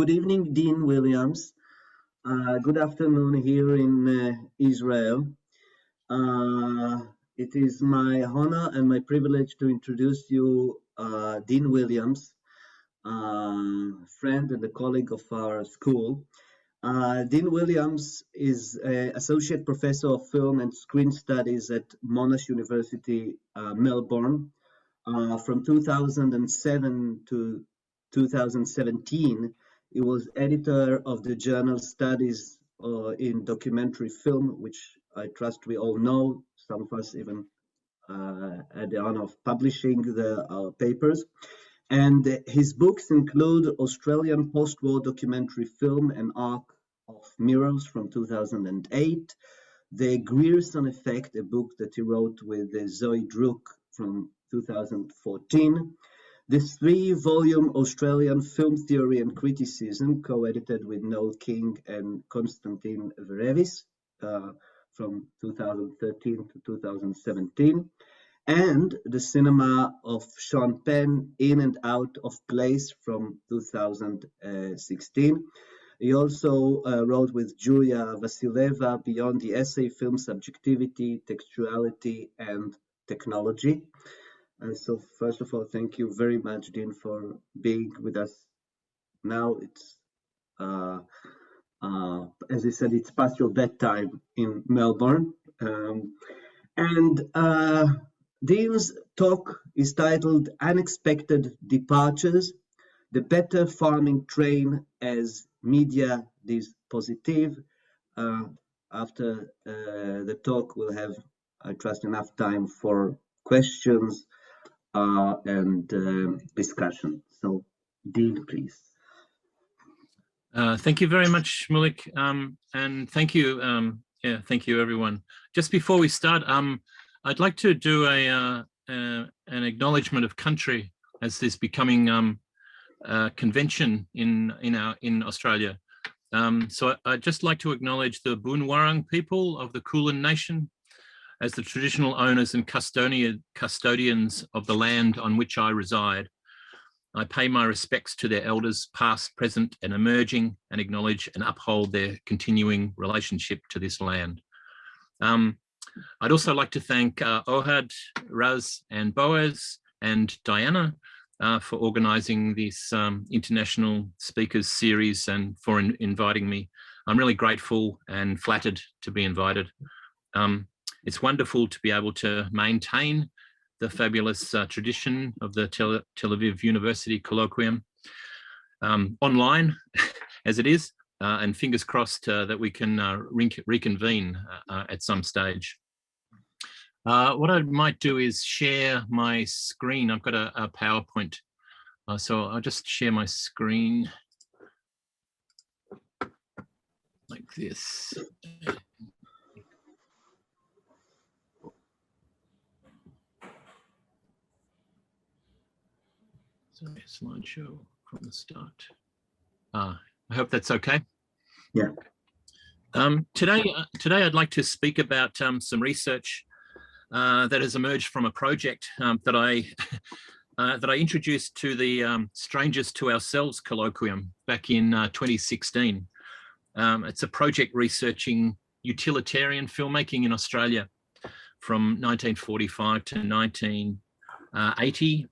Good evening, Dean Williams. Good afternoon here in Israel. It is my honor and my privilege to introduce you Dean Williams, friend and a colleague of our school. Dean Williams is Associate Professor of Film and Screen Studies at Monash University, Melbourne. From 2007 to 2017, he was editor of the journal Studies in Documentary Film, which I trust we all know. Some of us even had the honor of publishing the papers. And his books include Australian Post-War Documentary Film and Arc of Mirrors from 2008, The Grierson Effect, a book that he wrote with Zoe Druck from 2014, this 3-volume Australian Film Theory and Criticism, co-edited with Noel King and Konstantin Verevis from 2013 to 2017, and The Cinema of Sean Penn, In and Out of Place from 2016. He also wrote with Julia Vasileva Beyond the Essay, Film Subjectivity, Textuality, and Technology. And so first of all, thank you very much, Dean, for being with us. Now it's, as I said, it's past your bedtime in Melbourne. Dean's talk is titled Unexpected Departures, the Better Farming Train as Media Dispositif. After the talk, we'll have, I trust, enough time for questions and discussion. So, Dean, please. Thank you very much, Shmulik, and thank you, thank you, everyone. Just before we start, I'd like to do an acknowledgement of country as this becoming a convention in Australia. So I'd just like to acknowledge the Boonwurrung people of the Kulin Nation as the traditional owners and custodians of the land on which I reside. I pay my respects to their elders, past, present, and emerging, and acknowledge and uphold their continuing relationship to this land. I'd also like to thank Ohad, Raz, and Boaz, and Diana for organising this international speakers series and for inviting me. I'm really grateful and flattered to be invited. It's wonderful to be able to maintain the fabulous tradition of the Tel Aviv University colloquium online as it is, and fingers crossed that we can reconvene at some stage. What I might do is share my screen. I've got a PowerPoint, so I'll just share my screen like this. Sorry, slideshow from the start. I hope that's okay. Yeah. Today I'd like to speak about some research that has emerged from a project that I introduced to the Strangers to Ourselves colloquium back in 2016. It's a project researching utilitarian filmmaking in Australia from 1945 to 1980.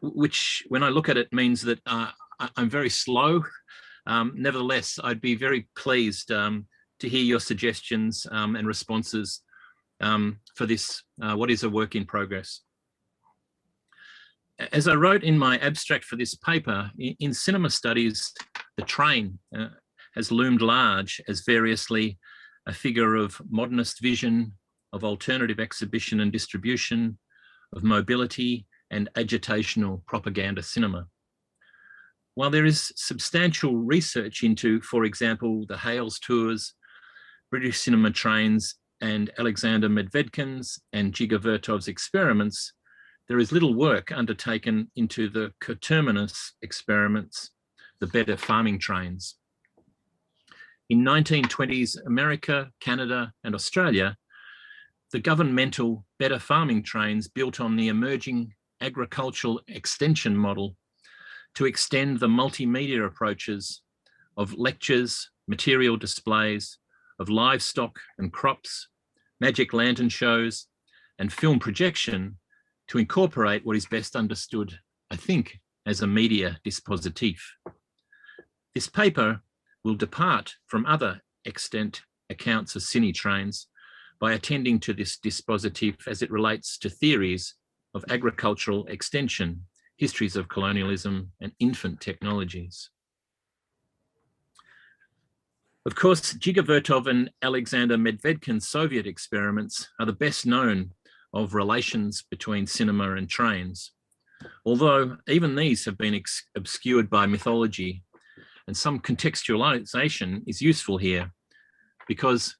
Which, when I look at it, means that I'm very slow. Nevertheless, I'd be very pleased to hear your suggestions and responses for this, what is a work in progress. As I wrote in my abstract for this paper, in cinema studies, the train has loomed large as variously a figure of modernist vision, of alternative exhibition and distribution, of mobility, and agitational propaganda cinema. While there is substantial research into, for example, the Hales tours, British cinema trains, and Alexander Medvedkin's and Jigar Vertov's experiments, there is little work undertaken into the coterminous experiments, the better farming trains. In 1920s America, Canada, and Australia, the governmental better farming trains built on the emerging agricultural extension model to extend the multimedia approaches of lectures, material displays, of livestock and crops, magic lantern shows, and film projection to incorporate what is best understood, I think, as a media dispositif. This paper will depart from other extant accounts of cine trains by attending to this dispositif as it relates to theories of agricultural extension, histories of colonialism, and infant technologies. Of course, Dziga Vertov and Alexander Medvedkin's Soviet experiments are the best known of relations between cinema and trains, although even these have been obscured by mythology, and some contextualization is useful here because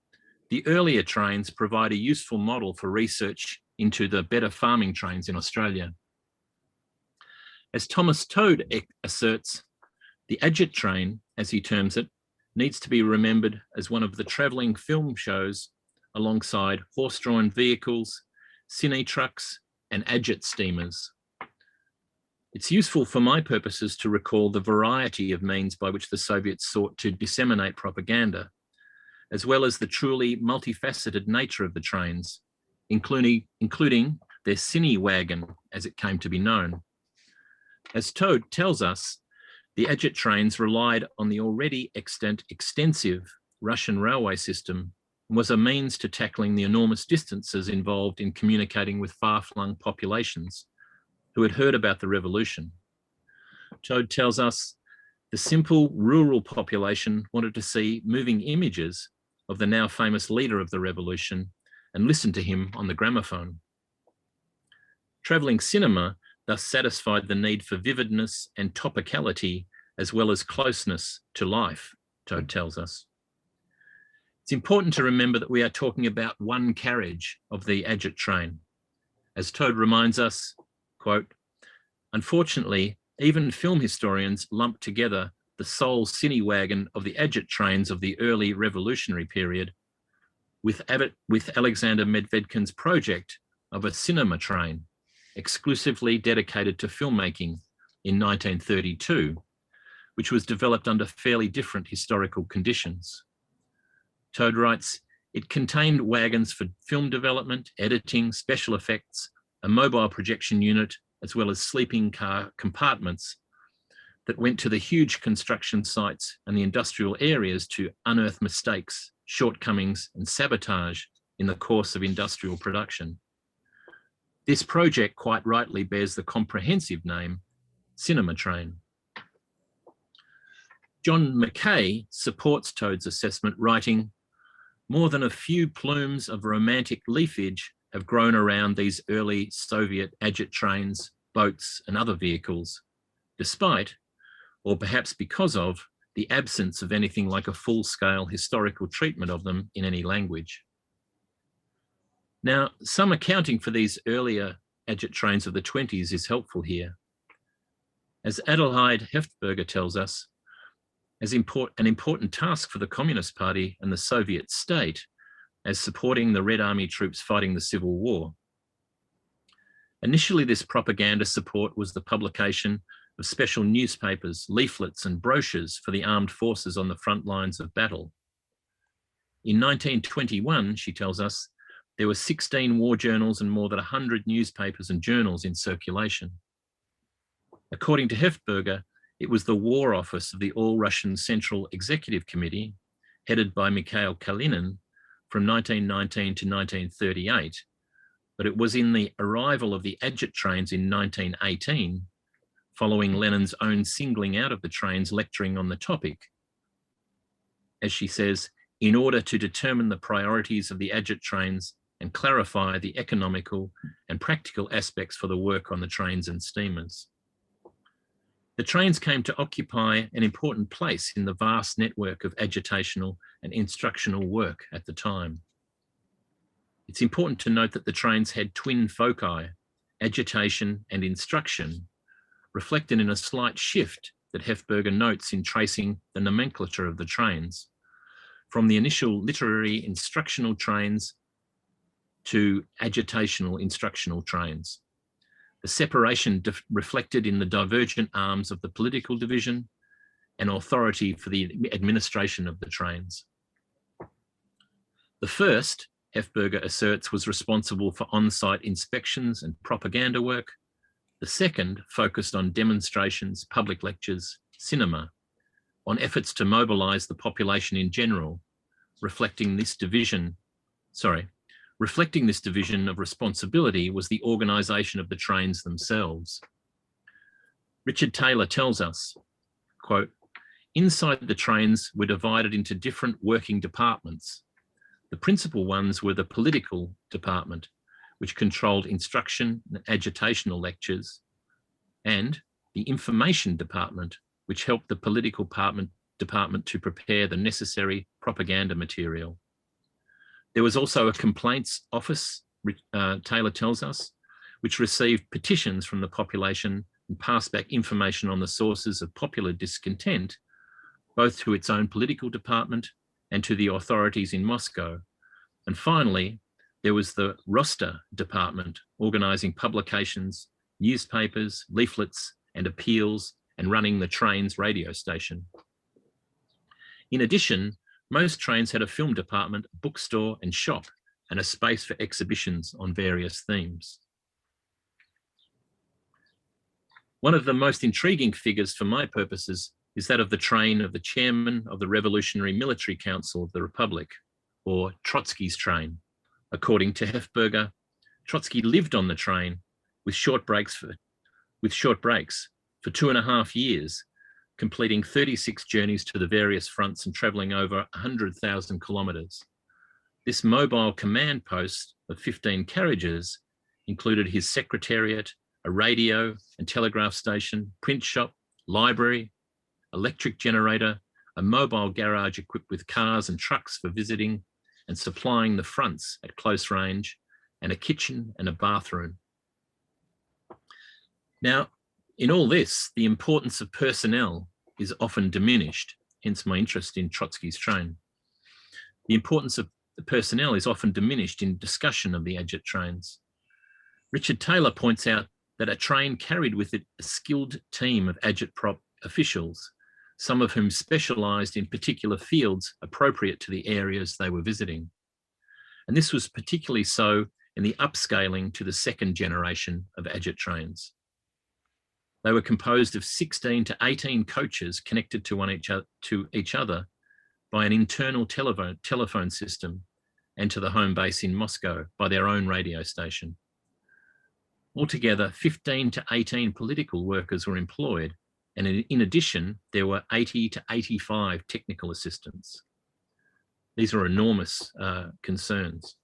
the earlier trains provide a useful model for research into the better farming trains in Australia. As Thomas Toad asserts, the Agit train, as he terms it, needs to be remembered as one of the travelling film shows alongside horse-drawn vehicles, cine trucks, and Agit steamers. It's useful for my purposes to recall the variety of means by which the Soviets sought to disseminate propaganda, as well as the truly multifaceted nature of the trains, including their cine wagon, as it came to be known. As Toad tells us, the Agit trains relied on the already extensive Russian railway system and was a means to tackling the enormous distances involved in communicating with far-flung populations who had heard about the revolution. Toad tells us the simple rural population wanted to see moving images of the now famous leader of the revolution and listen to him on the gramophone. Travelling cinema thus satisfied the need for vividness and topicality as well as closeness to life, Toad tells us. It's important to remember that we are talking about one carriage of the Agit train. As Toad reminds us, quote, "Unfortunately, even film historians lump together the sole cine wagon of the Agit trains of the early revolutionary period with Alexander Medvedkin's project of a cinema train exclusively dedicated to filmmaking in 1932, which was developed under fairly different historical conditions." Toad writes, "It contained wagons for film development, editing, special effects, a mobile projection unit, as well as sleeping car compartments that went to the huge construction sites and the industrial areas to unearth mistakes, shortcomings, and sabotage in the course of industrial production. This project quite rightly bears the comprehensive name Cinema Train." John Mckay supports Toad's assessment, writing, "More than a few plumes of romantic leafage have grown around these early Soviet Agit trains, boats, and other vehicles, despite, or perhaps because of, the absence of anything like a full-scale historical treatment of them in any language." Now, some accounting for these earlier Agit trains of the 20s is helpful here. As Adelheid Heftberger tells us, an important task for the Communist Party and the Soviet state as supporting the Red Army troops fighting the Civil War. Initially, this propaganda support was the publication of special newspapers, leaflets, and brochures for the armed forces on the front lines of battle. In 1921, she tells us, there were 16 war journals and more than 100 newspapers and journals in circulation. According to Heftberger, it was the War Office of the All-Russian Central Executive Committee, headed by Mikhail Kalinin, from 1919 to 1938, but it was in the arrival of the Agit trains in 1918, following Lenin's own singling out of the trains lecturing on the topic. As she says, in order to determine the priorities of the Agit trains and clarify the economical and practical aspects for the work on the trains and steamers. The trains came to occupy an important place in the vast network of agitational and instructional work at the time. It's important to note that the trains had twin foci, agitation and instruction, reflected in a slight shift that Heftberger notes in tracing the nomenclature of the trains, from the initial literary instructional trains to agitational instructional trains. the separation reflected in the divergent arms of the political division and authority for the administration of the trains. The first, Hefberger asserts, was responsible for on-site inspections and propaganda work. The second focused on demonstrations, public lectures, cinema, on efforts to mobilize the population in general, reflecting this division of responsibility was the organization of the trains themselves. Richard Taylor tells us, quote, inside the trains were divided into different working departments. The principal ones were the political department, which controlled instruction and agitational lectures, and the information department, which helped the political department to prepare the necessary propaganda material. There was also a complaints office, Taylor tells us, which received petitions from the population and passed back information on the sources of popular discontent, both to its own political department and to the authorities in Moscow. And finally, there was the roster department, organizing publications, newspapers, leaflets, and appeals, and running the train's radio station. In addition, most trains had a film department, bookstore, and shop, and a space for exhibitions on various themes. One of the most intriguing figures for my purposes is that of the train of the chairman of the Revolutionary Military Council of the Republic, or Trotsky's train. According to Hefberger, Trotsky lived on the train with short breaks for 2.5 years, completing 36 journeys to the various fronts and traveling over 100,000 kilometers. This mobile command post of 15 carriages included his secretariat, a radio and telegraph station, print shop, library, electric generator, a mobile garage equipped with cars and trucks for visiting and supplying the fronts at close range, and a kitchen and a bathroom. Now, in all this, the importance of personnel is often diminished, hence my interest in Trotsky's train. The importance of the personnel is often diminished in discussion of the agit trains. Richard Taylor points out that a train carried with it a skilled team of agitprop officials, some of whom specialized in particular fields appropriate to the areas they were visiting. And this was particularly so in the upscaling to the second generation of agit trains. They were composed of 16 to 18 coaches connected to each other by an internal telephone system, and to the home base in Moscow by their own radio station. Altogether, 15 to 18 political workers were employed, and in addition, there were 80 to 85 technical assistants. These are enormous concerns.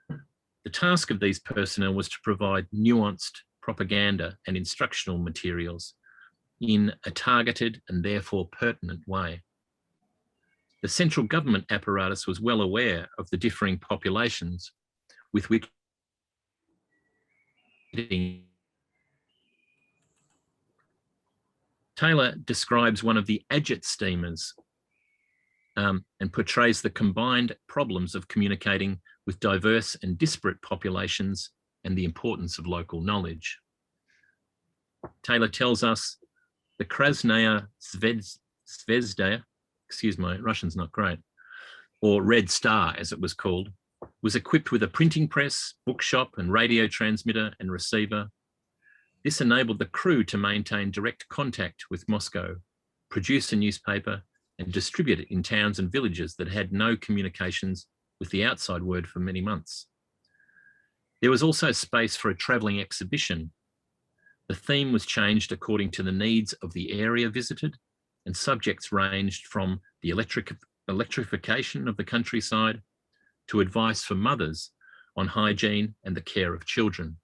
The task of these personnel was to provide nuanced propaganda and instructional materials in a targeted and therefore pertinent way. The central government apparatus was well aware of the differing populations with which Taylor describes one of the agit steamers and portrays the combined problems of communicating with diverse and disparate populations and the importance of local knowledge. Taylor tells us the Krasnaya Zvezda, excuse my Russian's not great, or Red Star as it was called, was equipped with a printing press, bookshop, and radio transmitter and receiver. This enabled the crew to maintain direct contact with Moscow, produce a newspaper, and distribute it in towns and villages that had no communications with the outside world for many months. There was also space for a travelling exhibition. The theme was changed according to the needs of the area visited, and subjects ranged from the electrification of the countryside to advice for mothers on hygiene and the care of children.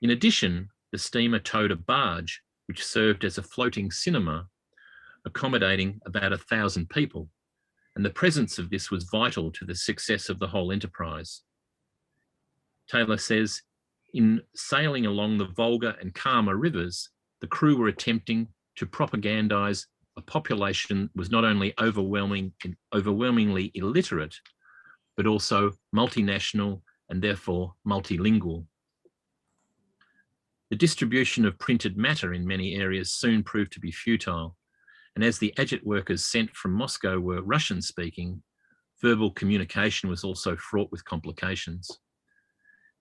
In addition, the steamer towed a barge which served as a floating cinema, accommodating about 1,000 people, and the presence of this was vital to the success of the whole enterprise. Taylor says, in sailing along the Volga and Kama rivers, the crew were attempting to propagandize a population that was not only overwhelmingly illiterate, but also multinational and therefore multilingual. The distribution of printed matter in many areas soon proved to be futile, and as the agit workers sent from Moscow were Russian-speaking, verbal communication was also fraught with complications.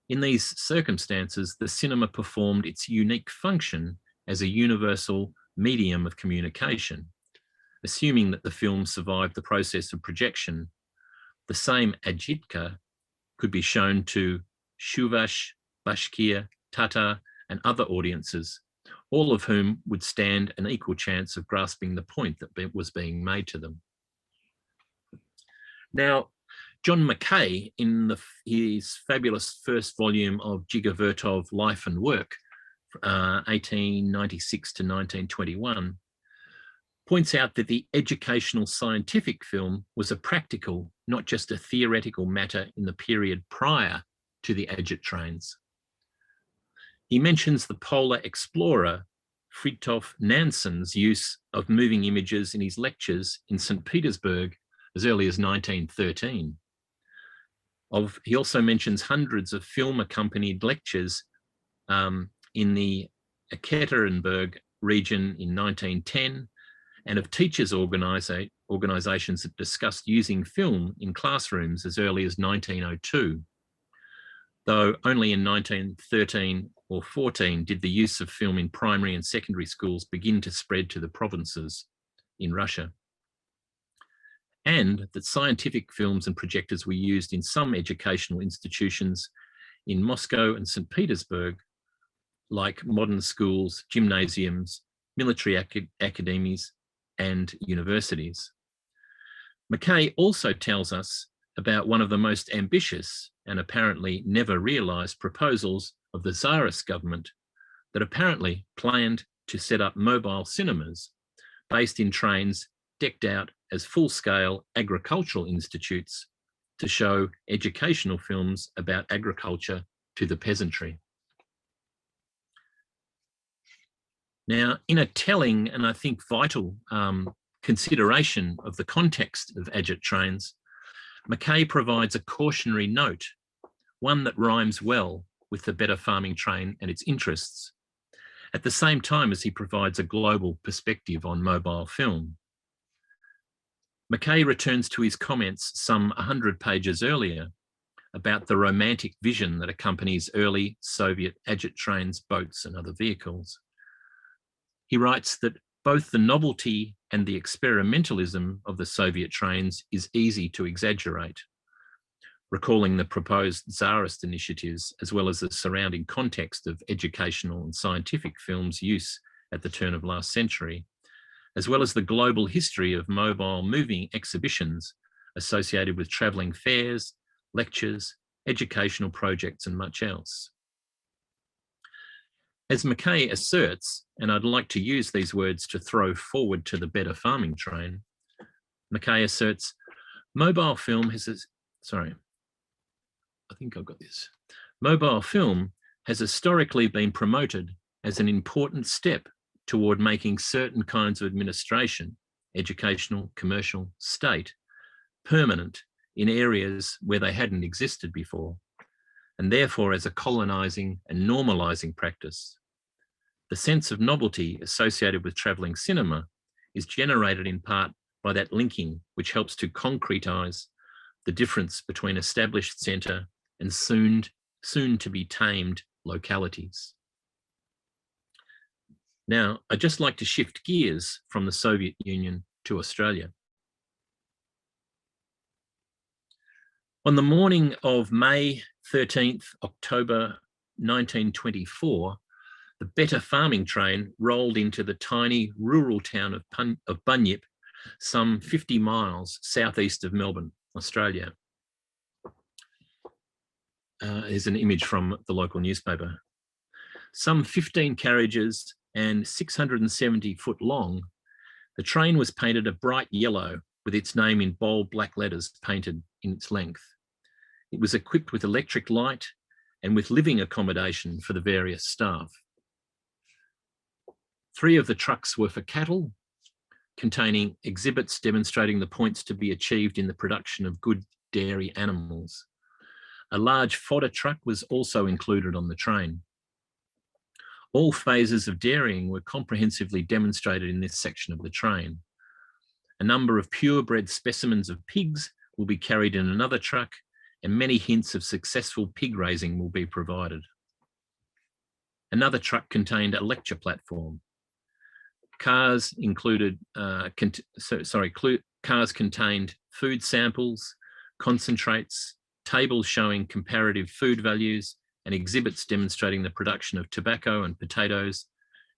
In these circumstances, the cinema performed its unique function as a universal medium of communication. Assuming that the film survived the process of projection, the same agitka could be shown to Shuvash, Bashkir, Tatar, and other audiences, all of whom would stand an equal chance of grasping the point that was being made to them. Now, John Mckay, in his fabulous first volume of Dziga Vertov Life and Work, 1896 to 1921, points out that the educational scientific film was a practical, not just a theoretical matter in the period prior to the agit trains. He mentions the polar explorer Fridtjof Nansen's use of moving images in his lectures in St. Petersburg as early as 1913. He also mentions hundreds of film-accompanied lectures in the Ekaterinburg region in 1910, and of teachers' organisations that discussed using film in classrooms as early as 1902, though only in 1913 or 14 did the use of film in primary and secondary schools begin to spread to the provinces in Russia. And that scientific films and projectors were used in some educational institutions in Moscow and St. Petersburg, like modern schools, gymnasiums, military academies, and universities. Mckay also tells us about one of the most ambitious and apparently never realised proposals of the Tsarist government that apparently planned to set up mobile cinemas based in trains decked out as full-scale agricultural institutes to show educational films about agriculture to the peasantry. Now, in a telling and I think vital consideration of the context of agit trains, Mckay provides a cautionary note, one that rhymes well with the better farming train and its interests, at the same time as he provides a global perspective on mobile film. Mckay returns to his comments some 100 pages earlier about the romantic vision that accompanies early Soviet agit trains, boats, and other vehicles. He writes that both the novelty and the experimentalism of the Soviet trains is easy to exaggerate, recalling the proposed Tsarist initiatives as well as the surrounding context of educational and scientific films' use at the turn of last century, as well as the global history of mobile moving exhibitions associated with travelling fairs, lectures, educational projects, and much else. As Mckay asserts, and I'd like to use these words to throw forward to the better farming train, Mckay asserts, mobile film has historically been promoted as an important step toward making certain kinds of administration, educational, commercial, state, permanent in areas where they hadn't existed before, and therefore as a colonising and normalising practice. The sense of novelty associated with travelling cinema is generated in part by that linking which helps to concretise the difference between established centre and soon to be tamed localities. Now, I'd just like to shift gears from the Soviet Union to Australia. On the morning of May 13th, October 1924, the better farming train rolled into the tiny rural town of Bunyip, some 50 miles southeast of Melbourne, Australia. Here's an image from the local newspaper. Some 15 carriages and 670 foot long, the train was painted a bright yellow with its name in bold black letters painted in its length. It was equipped with electric light and with living accommodation for the various staff. 3 of the trucks were for cattle, containing exhibits demonstrating the points to be achieved in the production of good dairy animals. A large fodder truck was also included on the train. All phases of dairying were comprehensively demonstrated in this section of the train. A number of purebred specimens of pigs will be carried in another truck, and many hints of successful pig raising will be provided. Another truck contained a lecture platform. Cars cars contained food samples, concentrates, tables showing comparative food values, and exhibits demonstrating the production of tobacco and potatoes,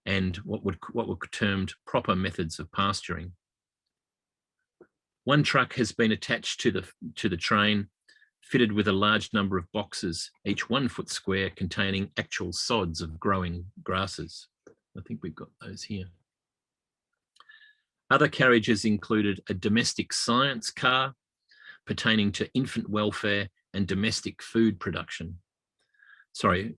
and what were termed proper methods of pasturing. One truck has been attached to the train, fitted with a large number of boxes, each 1 foot square, containing actual sods of growing grasses. I think we've got those here. Other carriages included a domestic science car pertaining to infant welfare and domestic food preparation. The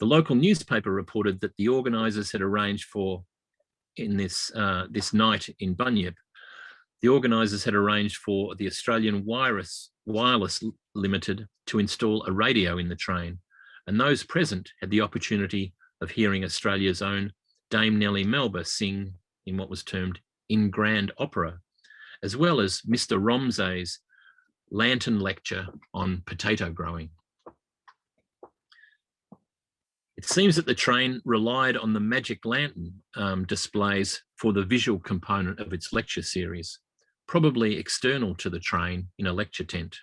local newspaper reported that the organisers had arranged for, in this night in Bunyip, the organisers had arranged for the Australian Wireless Limited to install a radio in the train, and those present had the opportunity of hearing Australia's own Dame Nellie Melba sing in what was termed in grand opera, as well as Mr. Romsey's lantern lecture on potato growing. It seems that the train relied on the magic lantern displays for the visual component of its lecture series, probably external to the train in a lecture tent.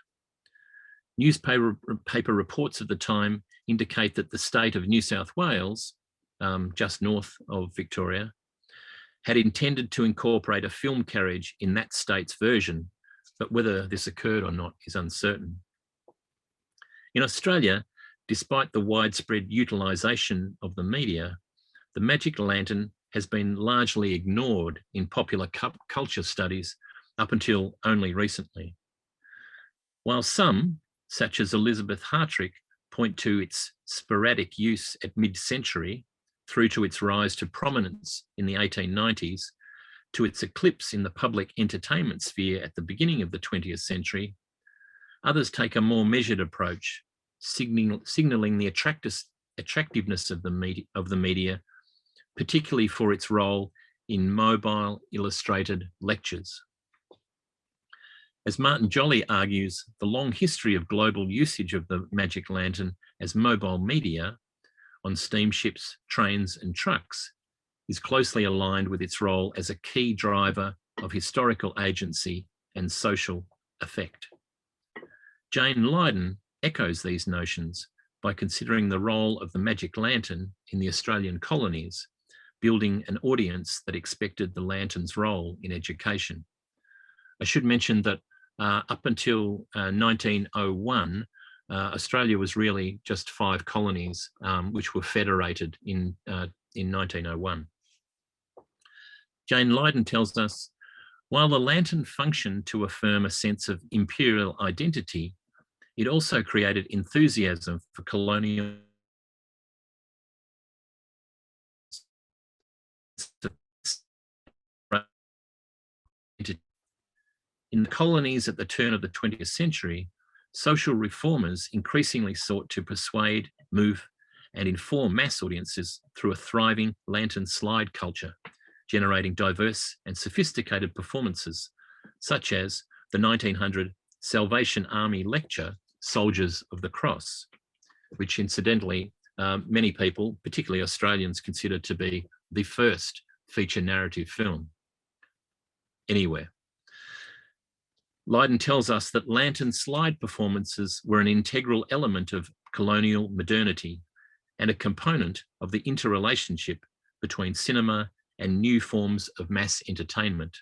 Newspaper reports of the time indicate that the state of New South Wales, just north of Victoria, had intended to incorporate a film carriage in that state's version, but whether this occurred or not is uncertain. In Australia, despite the widespread utilisation of the media, the magic lantern has been largely ignored in popular culture studies up until only recently. While some, such as Elizabeth Hartrick, point to its sporadic use at mid-century through to its rise to prominence in the 1890s, to its eclipse in the public entertainment sphere at the beginning of the 20th century, others take a more measured approach, signalling the attractiveness of the media, particularly for its role in mobile illustrated lectures. As Martin Jolly argues, the long history of global usage of the magic lantern as mobile media on steamships, trains, and trucks is closely aligned with its role as a key driver of historical agency and social effect. Jane Lydon echoes these notions by considering the role of the magic lantern in the Australian colonies, building an audience that expected the lantern's role in education. I should mention that up until 1901, Australia was really just 5 colonies, which were federated in 1901. Jane Lydon tells us, while the lantern functioned to affirm a sense of imperial identity, it also created enthusiasm for colonial in the colonies at the turn of the 20th century. Social reformers increasingly sought to persuade, move, and inform mass audiences through a thriving lantern slide culture, generating diverse and sophisticated performances, such as the 1900 Salvation Army lecture, Soldiers of the Cross, which incidentally, many people, particularly Australians, consider to be the first feature narrative film anywhere. Lydon tells us that lantern slide performances were an integral element of colonial modernity and a component of the interrelationship between cinema and new forms of mass entertainment,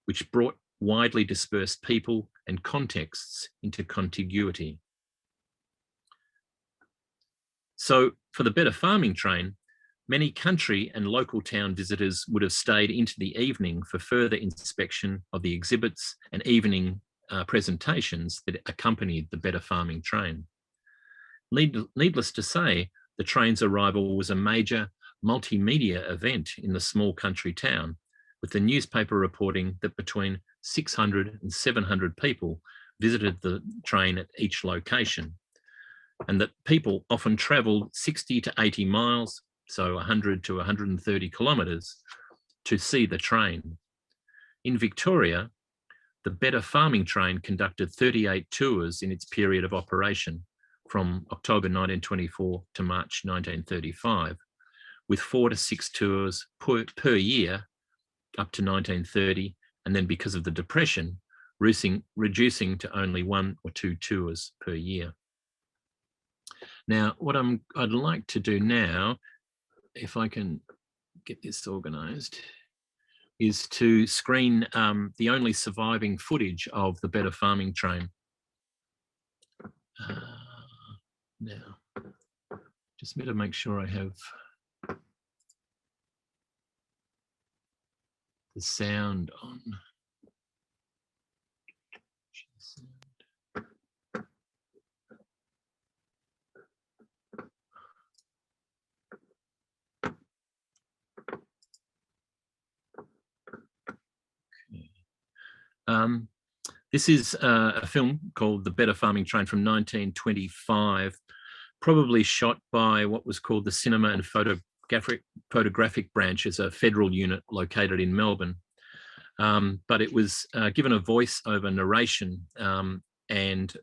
which brought widely dispersed people and contexts into contiguity. So for the Better Farming train, many country and local town visitors would have stayed into the evening for further inspection of the exhibits and evening presentations that accompanied the Better Farming train. Needless to say, the train's arrival was a major multimedia event in the small country town, with the newspaper reporting that between 600 and 700 people visited the train at each location. and that people often travelled 60 to 80 miles, so 100 to 130 kilometres, to see the train. In Victoria, the Better Farming Train conducted 38 tours in its period of operation from October 1924 to March 1935, with 4 to 6 tours per year up to 1930, and then because of the Depression, reducing to only 1 or 2 tours per year. Now, what I'd like to do now, if I can get this organised, is to screen the only surviving footage of the Better Farming Train. Now, just need to make sure I have the sound on. This is a film called The Better Farming Train from 1925, probably shot by what was called the Cinema and Photographic Branch as a federal unit located in Melbourne. But it was given a voice-over narration and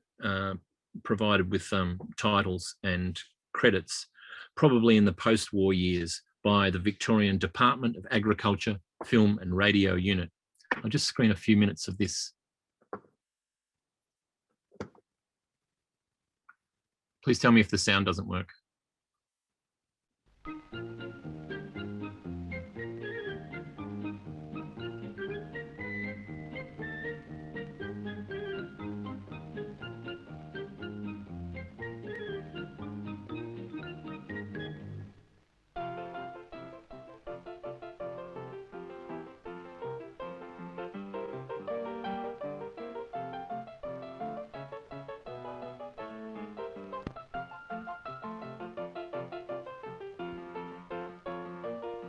provided with titles and credits, probably in the post-war years, by the Victorian Department of Agriculture, Film and Radio Unit. I'll just screen a few minutes of this. Please tell me if the sound doesn't work.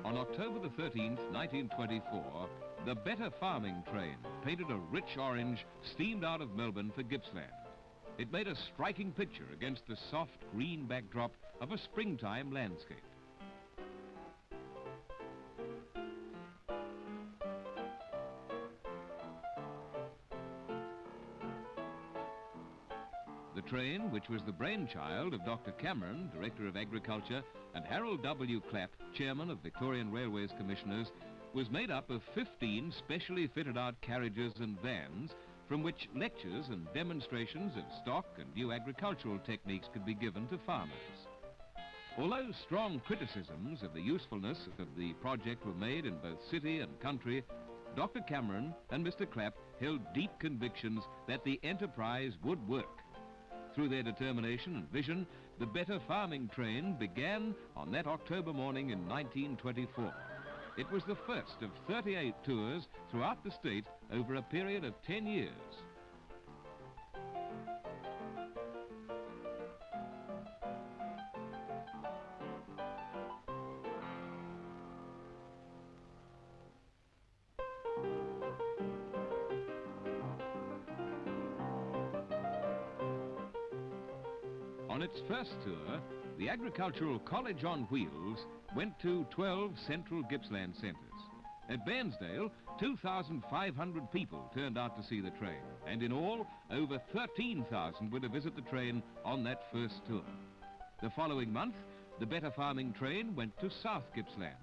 On October the 13th, 1924, the Better Farming Train, painted a rich orange, steamed out of Melbourne for Gippsland. It made a striking picture against the soft green backdrop of a springtime landscape. The train, which was the brainchild of Dr. Cameron, Director of Agriculture, and Harold W. Clapp, Chairman of Victorian Railways Commissioners, was made up of 15 specially fitted out carriages and vans from which lectures and demonstrations of stock and new agricultural techniques could be given to farmers. Although strong criticisms of the usefulness of the project were made in both city and country, Dr. Cameron and Mr. Clapp held deep convictions that the enterprise would work. Through their determination and vision, the Better Farming Train began on that October morning in 1924. It was the first of 38 tours throughout the state over a period of 10 years. On its first tour, the Agricultural College on Wheels went to 12 central Gippsland centres. At Bairnsdale, 2,500 people turned out to see the train, and in all, over 13,000 were to visit the train on that first tour. The following month, the Better Farming Train went to South Gippsland.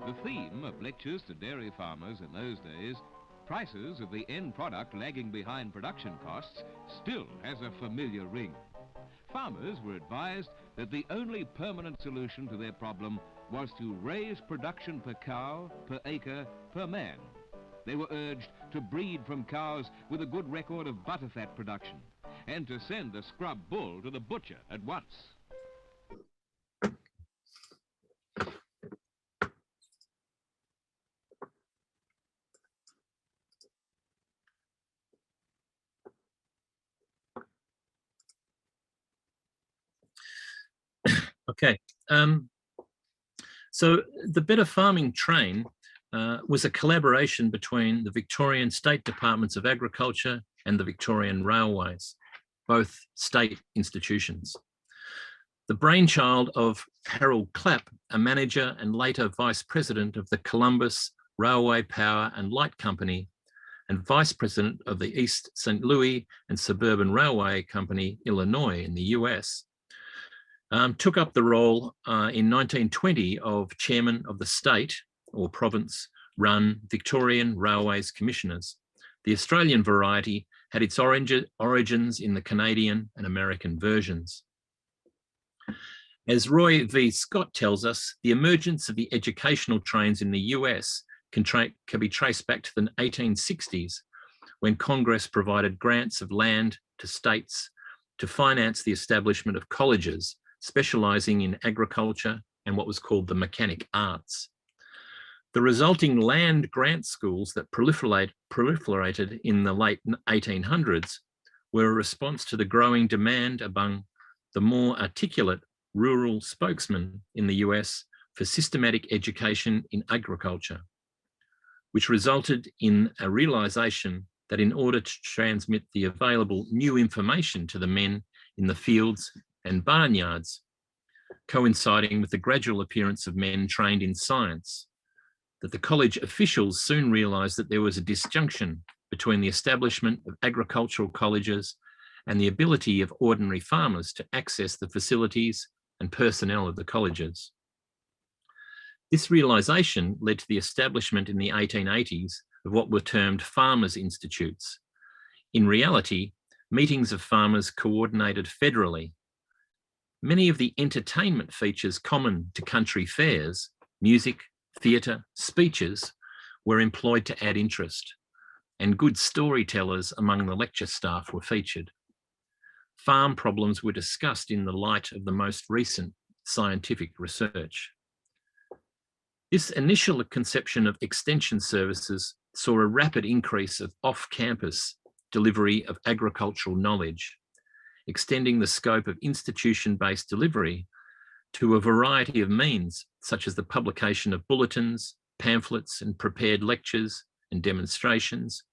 The theme of lectures to dairy farmers in those days, prices of the end product lagging behind production costs, still has a familiar ring. Farmers were advised that the only permanent solution to their problem was to raise production per cow, per acre, per man. They were urged to breed from cows with a good record of butterfat production and to send the scrub bull to the butcher at once. Okay, so the Better Farming Train was a collaboration between the Victorian State Departments of Agriculture and the Victorian Railways, both state institutions. The brainchild of Harold Clapp, a manager and later vice president of the Columbus Railway Power and Light Company and vice president of the East St. Louis and Suburban Railway Company, Illinois in the US, took up the role in 1920 of chairman of the state or province-run Victorian Railways Commissioners. The Australian variety had its origins in the Canadian and American versions. As Roy V. Scott tells us, the emergence of the educational trains in the US can be traced back to the 1860s, when Congress provided grants of land to states to finance the establishment of colleges specializing in agriculture and what was called the mechanic arts. The resulting land grant schools that proliferated in the late 1800s were a response to the growing demand among the more articulate rural spokesmen in the US for systematic education in agriculture, which resulted in a realization that in order to transmit the available new information to the men in the fields and barnyards, coinciding with the gradual appearance of men trained in science, that the college officials soon realized that there was a disjunction between the establishment of agricultural colleges and the ability of ordinary farmers to access the facilities and personnel of the colleges. This realization led to the establishment in the 1880s of what were termed farmers' institutes. In reality, meetings of farmers coordinated federally. Many of the entertainment features common to country fairs, music, theatre, speeches, were employed to add interest, and good storytellers among the lecture staff were featured. Farm problems were discussed in the light of the most recent scientific research. This initial conception of extension services saw a rapid increase of off-campus delivery of agricultural knowledge, extending the scope of institution-based delivery to a variety of means, such as the publication of bulletins, pamphlets, and prepared lectures and demonstrations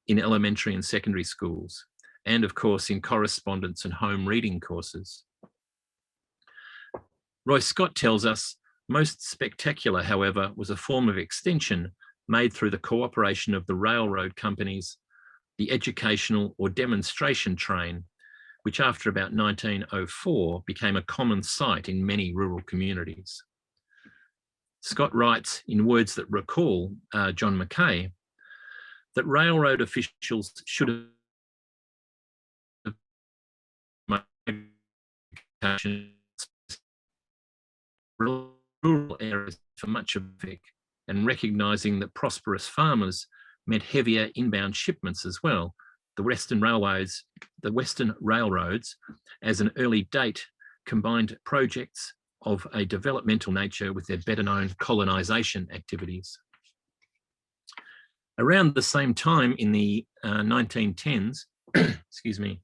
in elementary and secondary schools, and of course in correspondence and home reading courses. Roy Scott tells us, most spectacular, however, was a form of extension made through the cooperation of the railroad companies, the educational or demonstration train, which after about 1904 became a common sight in many rural communities. Scott writes, in words that recall John Mckay, that railroad officials should have made rural areas for much of Vic, and recognising that prosperous farmers meant heavier inbound shipments as well. The Western railroads, as an early date, combined projects of a developmental nature with their better known colonisation activities. Around the same time in the 1910s, excuse me,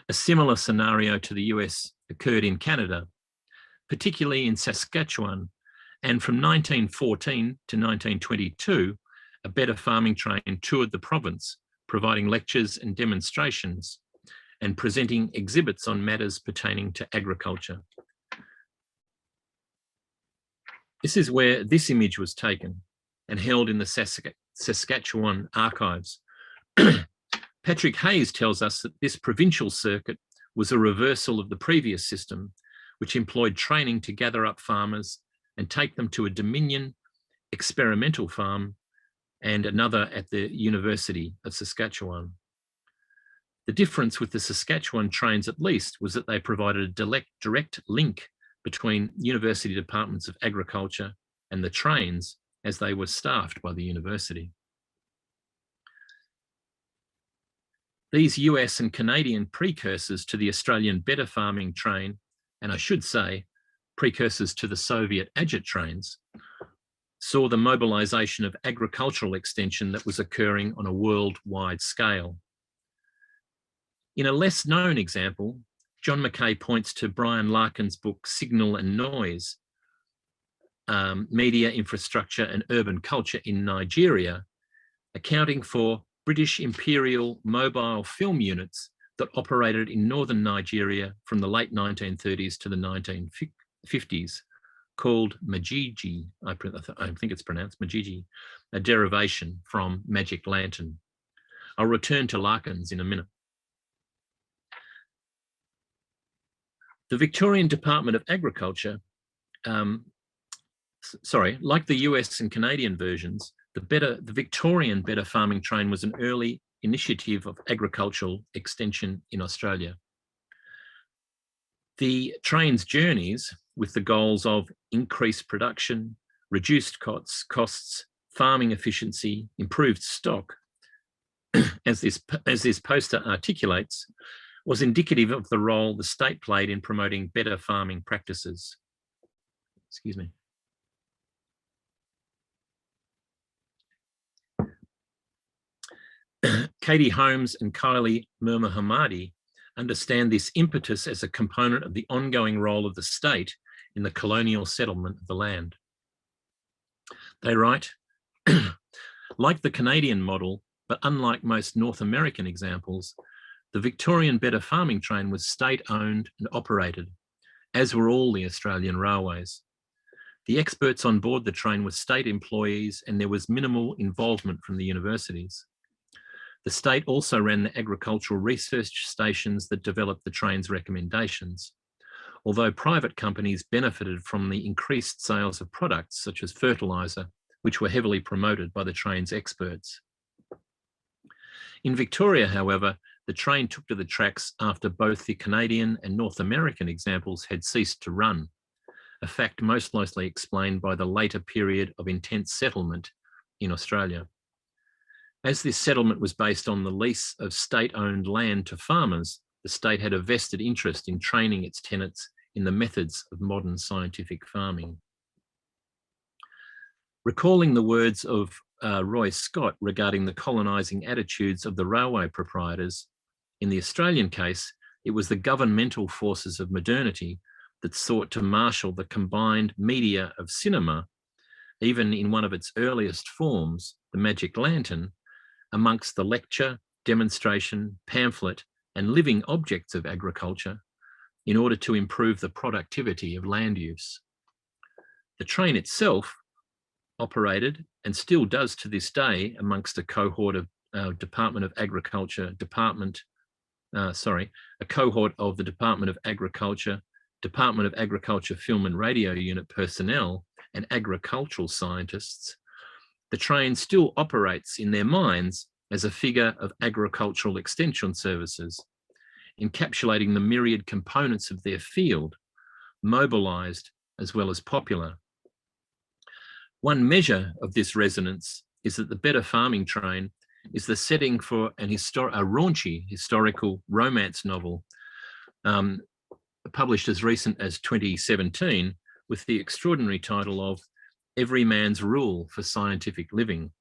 a similar scenario to the US occurred in Canada, particularly in Saskatchewan, and from 1914 to 1922, a Better Farming Train toured the province, providing lectures and demonstrations and presenting exhibits on matters pertaining to agriculture. This is where this image was taken and held in the Saskatchewan archives. Patrick Hayes tells us that this provincial circuit was a reversal of the previous system, which employed training to gather up farmers and take them to a Dominion experimental farm and another at the University of Saskatchewan. The difference with the Saskatchewan trains, at least, was that they provided a direct link between university departments of agriculture and the trains, as they were staffed by the university. These US and Canadian precursors to the Australian better farming train, and I should say precursors to the Soviet agit trains, saw the mobilization of agricultural extension that was occurring on a worldwide scale. In a less known example, John Mckay points to Brian Larkin's book, Signal and Noise, Media, Infrastructure and Urban Culture in Nigeria, accounting for British Imperial mobile film units that operated in northern Nigeria from the late 1930s to the 1950s, called Majiji, I think it's pronounced Majiji, a derivation from Magic Lantern. I'll return to Larkin's in a minute. The Victorian Department of Agriculture, like the US and Canadian versions, the Victorian better farming train was an early initiative of agricultural extension in Australia. The train's journeys with the goals of increased production, reduced costs, farming efficiency, improved stock, as this poster articulates, was indicative of the role the state played in promoting better farming practices. Excuse me. Katie Holmes and Kylie Murmuhamadi understand this impetus as a component of the ongoing role of the state in the colonial settlement of the land. They write, like the Canadian model, but unlike most North American examples, the Victorian better farming train was state-owned and operated, as were all the Australian railways. The experts on board the train were state employees, and there was minimal involvement from the universities. The state also ran the agricultural research stations that developed the train's recommendations, although private companies benefited from the increased sales of products such as fertiliser, which were heavily promoted by the train's experts. In Victoria, however, the train took to the tracks after both the Canadian and North American examples had ceased to run, a fact most likely explained by the later period of intense settlement in Australia. As this settlement was based on the lease of state-owned land to farmers, the state had a vested interest in training its tenants in the methods of modern scientific farming. Recalling the words of Roy Scott regarding the colonising attitudes of the railway proprietors, in the Australian case, it was the governmental forces of modernity that sought to marshal the combined media of cinema, even in one of its earliest forms, the Magic Lantern, amongst the lecture, demonstration, pamphlet, and living objects of agriculture in order to improve the productivity of land use. The train itself operated, and still does to this day, amongst a cohort of Department of Agriculture, a cohort of the Department of Agriculture Film and Radio Unit personnel and agricultural scientists. The train still operates in their minds as a figure of agricultural extension services, encapsulating the myriad components of their field, mobilised as well as popular. One measure of this resonance is that the better farming train is the setting for a raunchy historical romance novel published as recent as 2017 with the extraordinary title of Every Man's Rule for Scientific Living.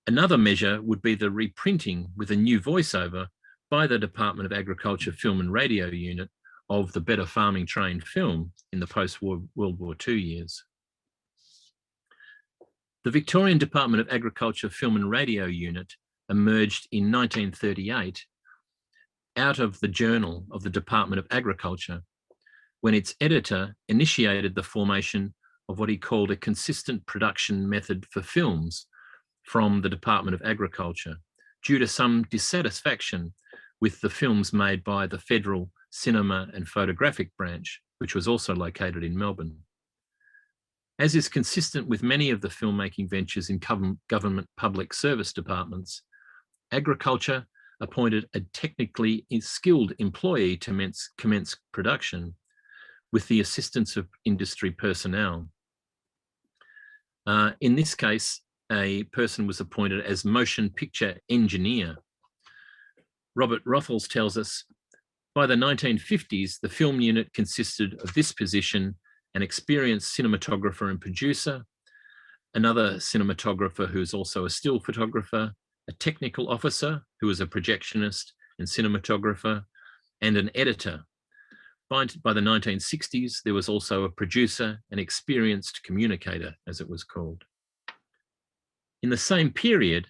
Another measure would be the reprinting with a new voiceover by the Department of Agriculture Film and Radio Unit of the Better Farming Train film in the post-World War II years. The Victorian Department of Agriculture Film and Radio Unit emerged in 1938 out of the Journal of the Department of Agriculture, when its editor initiated the formation of what he called a consistent production method for films from the Department of Agriculture, due to some dissatisfaction with the films made by the Federal Cinema and Photographic Branch, which was also located in Melbourne. As is consistent with many of the filmmaking ventures in government public service departments, Agriculture appointed a technically skilled employee to commence production with the assistance of industry personnel. In this case, a person was appointed as motion picture engineer. Robert Rothels tells us, by the 1950s, the film unit consisted of this position: an experienced cinematographer and producer, another cinematographer who is also a still photographer, a technical officer who is a projectionist and cinematographer, and an editor. By the 1960s, there was also a producer, an experienced communicator, as it was called. In the same period,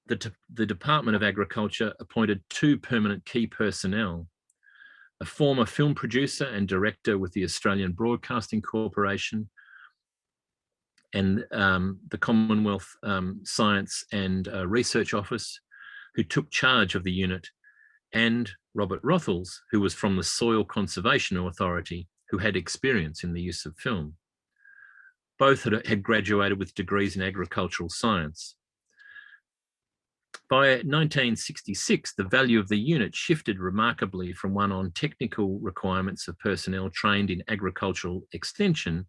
the Department of Agriculture appointed 2 permanent key personnel: a former film producer and director with the Australian Broadcasting Corporation and the Commonwealth Science and Research Office, who took charge of the unit, and Robert Rothels, who was from the Soil Conservation Authority, who had experience in the use of film. Both had graduated with degrees in agricultural science. By 1966, the value of the unit shifted remarkably from one on technical requirements of personnel trained in agricultural extension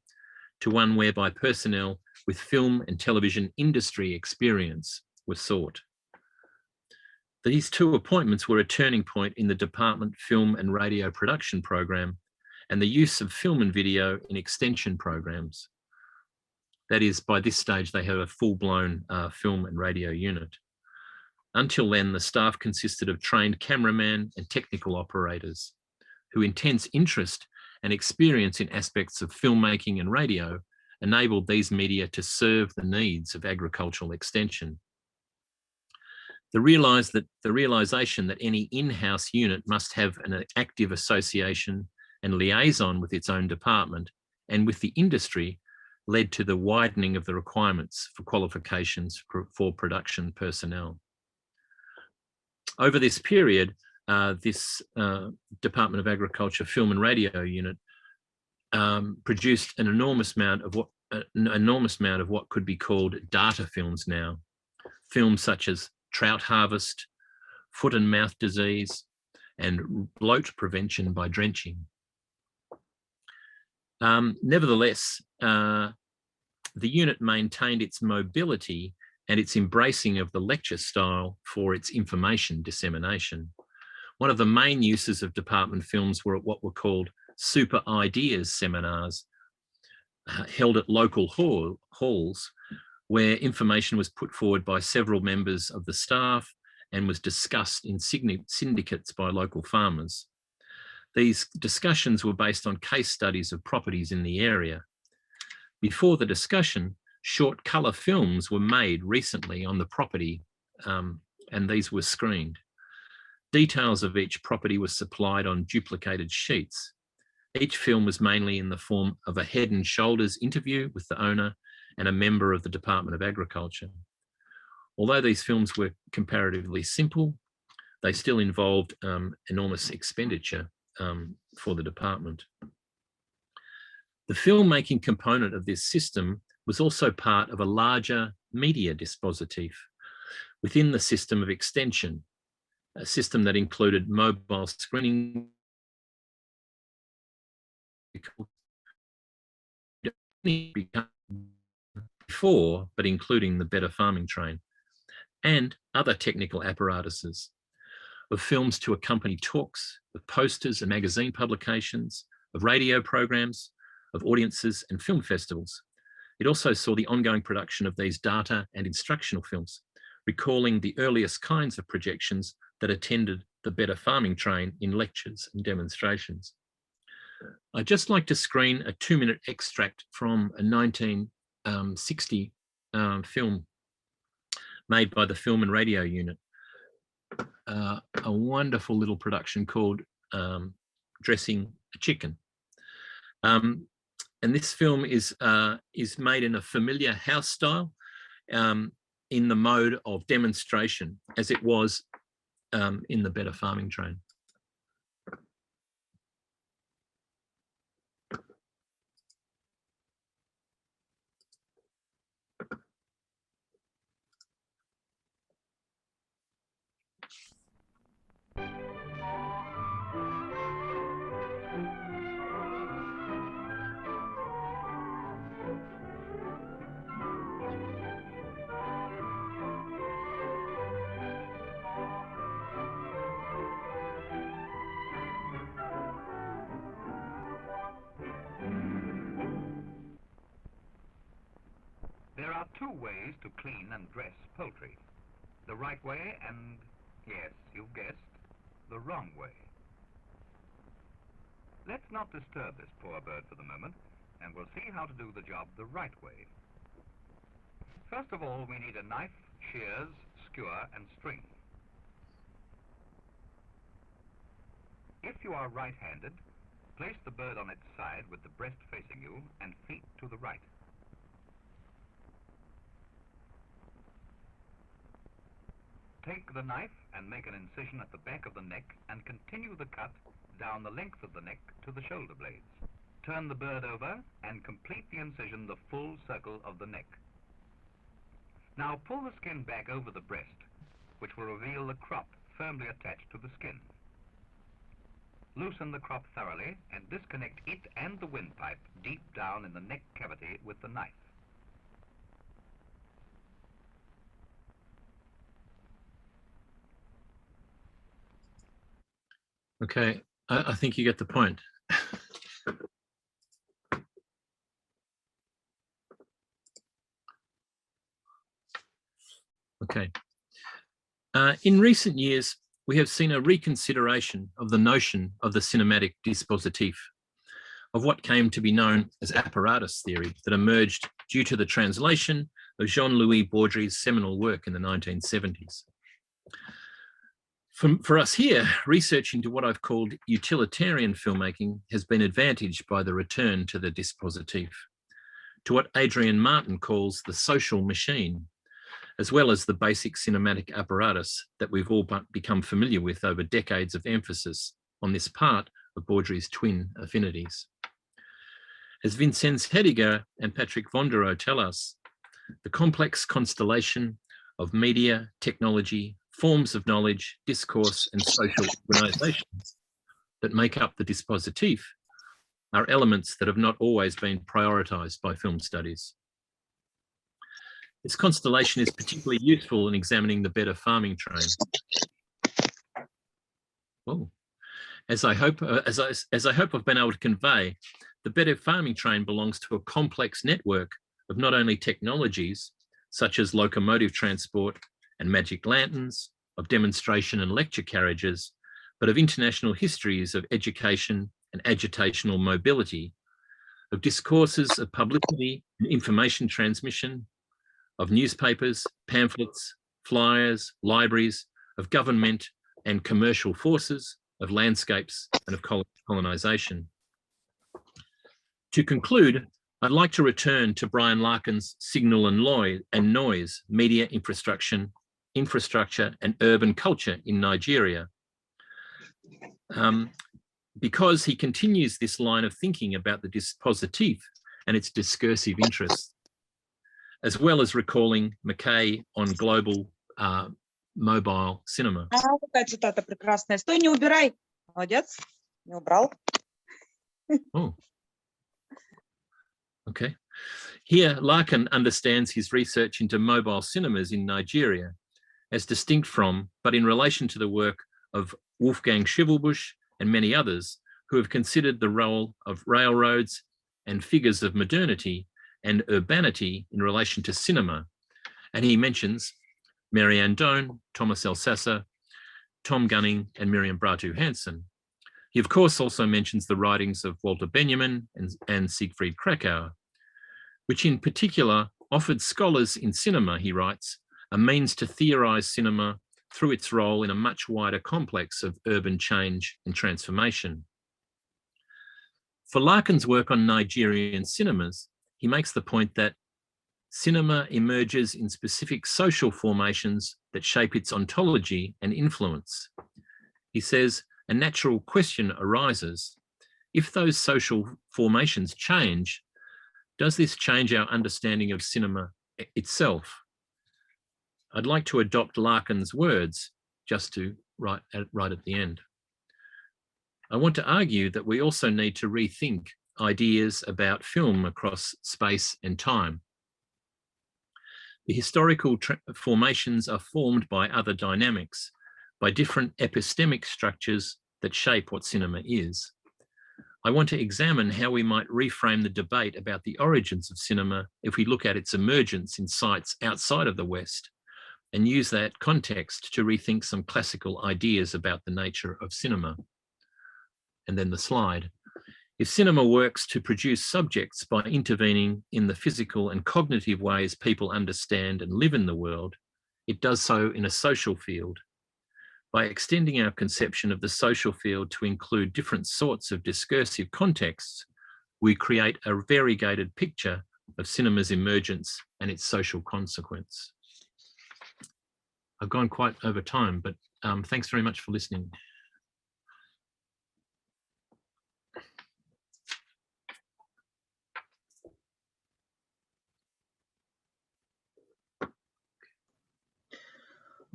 to one whereby personnel with film and television industry experience were sought. These 2 appointments were a turning point in the department film and radio production program and the use of film and video in extension programs. That is, by this stage, they have a full-blown film and radio unit. Until then, the staff consisted of trained cameramen and technical operators who intense interest and experience in aspects of filmmaking and radio enabled these media to serve the needs of agricultural extension. The realization that any in-house unit must have an active association and liaison with its own department and with the industry led to the widening of the requirements for qualifications for production personnel. Over this period, this Department of Agriculture Film and Radio Unit produced an enormous amount of what could be called data films now. Films such as trout harvest, foot and mouth disease, and bloat prevention by drenching. Nevertheless, the unit maintained its mobility and its embracing of the lecture style for its information dissemination. One of the main uses of department films were what were called super ideas seminars held at local halls where information was put forward by several members of the staff and was discussed in syndicates by local farmers. These discussions were based on case studies of properties in the area. Before the discussion, short colour films were made recently on the property and these were screened. Details of each property were supplied on duplicated sheets. Each film was mainly in the form of a head and shoulders interview with the owner and a member of the Department of Agriculture. Although these films were comparatively simple, they still involved enormous expenditure for the department. The filmmaking component of this system was also part of a larger media dispositif within the system of extension, a system that included mobile screening, before, but including the Better Farming Train, and other technical apparatuses, of films to accompany talks, of posters and magazine publications, of radio programs, of audiences and film festivals. It also saw the ongoing production of these data and instructional films, recalling the earliest kinds of projections that attended the Better Farming Train in lectures and demonstrations. I'd just like to screen a 2-minute extract from a 1960 film made by the Film and Radio Unit, a wonderful little production called Dressing a Chicken. And this film is made in a familiar house style in the mode of demonstration, as it was in the Better Farming Train. There are two ways to clean and dress poultry. The right way and, yes, you've guessed, the wrong way. Let's not disturb this poor bird for the moment, and we'll see how to do the job the right way. First of all, we need a knife, shears, skewer, and string. If you are right-handed, place the bird on its side with the breast facing you and feet to the right. Take the knife and make an incision at the back of the neck and continue the cut down the length of the neck to the shoulder blades. Turn the bird over and complete the incision the full circle of the neck. Now pull the skin back over the breast, which will reveal the crop firmly attached to the skin. Loosen the crop thoroughly and disconnect it and the windpipe deep down in the neck cavity with the knife. Okay, I think you get the point. Okay. In recent years, we have seen a reconsideration of the notion of the cinematic dispositif, of what came to be known as apparatus theory that emerged due to the translation of Jean-Louis Baudry's seminal work in the 1970s. For us here, research into what I've called utilitarian filmmaking has been advantaged by the return to the dispositif, to what Adrian Martin calls the social machine, as well as the basic cinematic apparatus that we've all become familiar with over decades of emphasis on this part of Baudry's twin affinities. As Vincenz Hediger and Patrick Vondereau tell us, the complex constellation of media, technology, forms of knowledge, discourse, and social organizations that make up the dispositif are elements that have not always been prioritized by film studies. This constellation is particularly useful in examining the better farming train. Oh, as I hope I've been able to convey, the better farming train belongs to a complex network of not only technologies such as locomotive transport and magic lanterns, of demonstration and lecture carriages, but of international histories of education and agitational mobility, of discourses of publicity and information transmission, of newspapers, pamphlets, flyers, libraries, of government and commercial forces, of landscapes, and of colonization. To conclude, I'd like to return to Brian Larkin's Signal and Noise, Media Infrastructure and Urban Culture in Nigeria, because he continues this line of thinking about the dispositif and its discursive interests, as well as recalling Mckay on global mobile cinema. Какая цитата прекрасная. Стой, не убирай. Молодец. Не убрал. Oh. Okay. Here, Larkin understands his research into mobile cinemas in Nigeria as distinct from, but in relation to the work of Wolfgang Schivelbusch and many others who have considered the role of railroads and figures of modernity and urbanity in relation to cinema. And he mentions Marianne Doane, Thomas Elsasser, Tom Gunning, and Miriam Bratu Hansen. He, of course, also mentions the writings of Walter Benjamin and Siegfried Krakauer, which in particular offered scholars in cinema, he writes, a means to theorize cinema through its role in a much wider complex of urban change and transformation. For Larkin's work on Nigerian cinemas, he makes the point that cinema emerges in specific social formations that shape its ontology and influence. He says, a natural question arises. If those social formations change, does this change our understanding of cinema itself? I'd like to adopt Larkin's words just to right at the end. I want to argue that we also need to rethink ideas about film across space and time. The historical formations are formed by other dynamics, by different epistemic structures that shape what cinema is. I want to examine how we might reframe the debate about the origins of cinema if we look at its emergence in sites outside of the West, and use that context to rethink some classical ideas about the nature of cinema. And then the slide. If cinema works to produce subjects by intervening in the physical and cognitive ways people understand and live in the world, it does so in a social field. By extending our conception of the social field to include different sorts of discursive contexts, we create a variegated picture of cinema's emergence and its social consequence. I've gone quite over time, but thanks very much for listening.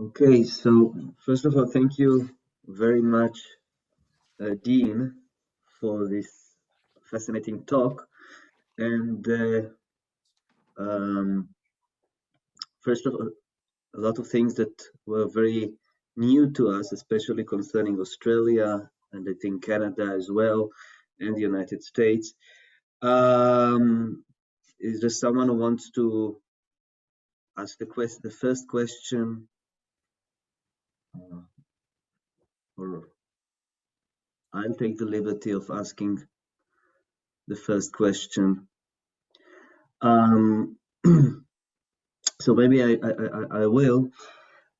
Okay, so first of all, thank you very much, Deane, for this fascinating talk. And first of all, a lot of things that were very new to us, especially concerning Australia, and I think Canada as well, and the United States. Is there someone who wants to ask the first question? Or I'll take the liberty of asking the first question. So maybe I will.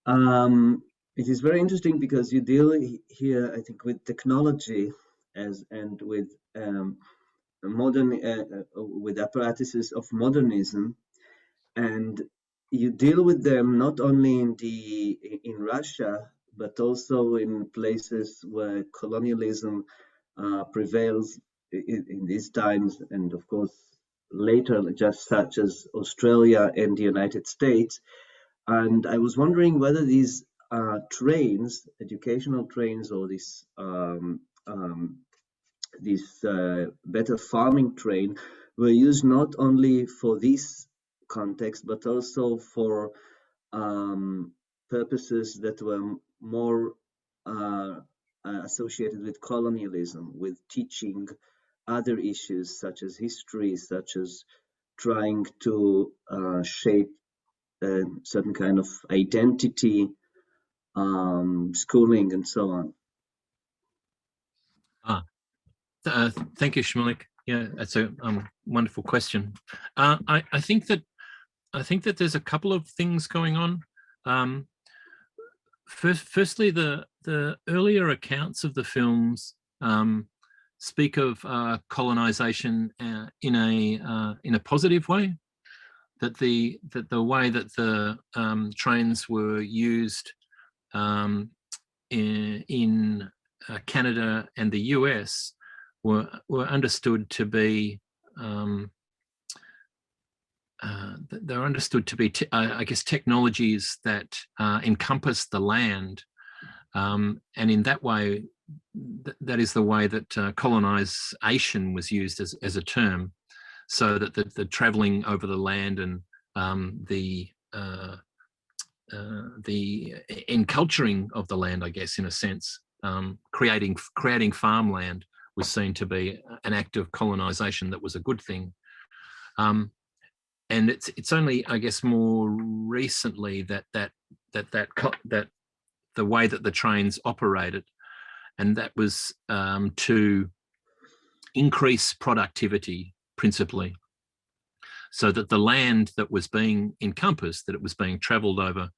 It is very interesting because you deal here, I think, with technology and with with apparatuses of modernism, and you deal with them not only in Russia, but also in places where colonialism prevails in these times, and of course later, just such as Australia and the United States. And I was wondering whether these trains, educational trains, or this better farming train, were used not only for this context, but also for purposes that were more associated with colonialism, with teaching other issues such as history, such as trying to shape a certain kind of identity, schooling, and so on. Thank you, Shmulik. Yeah, that's a wonderful question. I think that there's a couple of things going on. Firstly, the earlier accounts of the films speak of colonization in a positive way. That the way that the trains were used in Canada and the US were understood to be they're understood to be I guess technologies that encompass the land, and in that way that is the way that colonization was used as a term, so that the traveling over the land and the enculturing of the land, I guess, in a sense, creating farmland was seen to be an act of colonization that was a good thing. And it's only, I guess, more recently that the way that the trains operated, and that was to increase productivity principally, so that the land that was being encompassed, that it was being travelled over,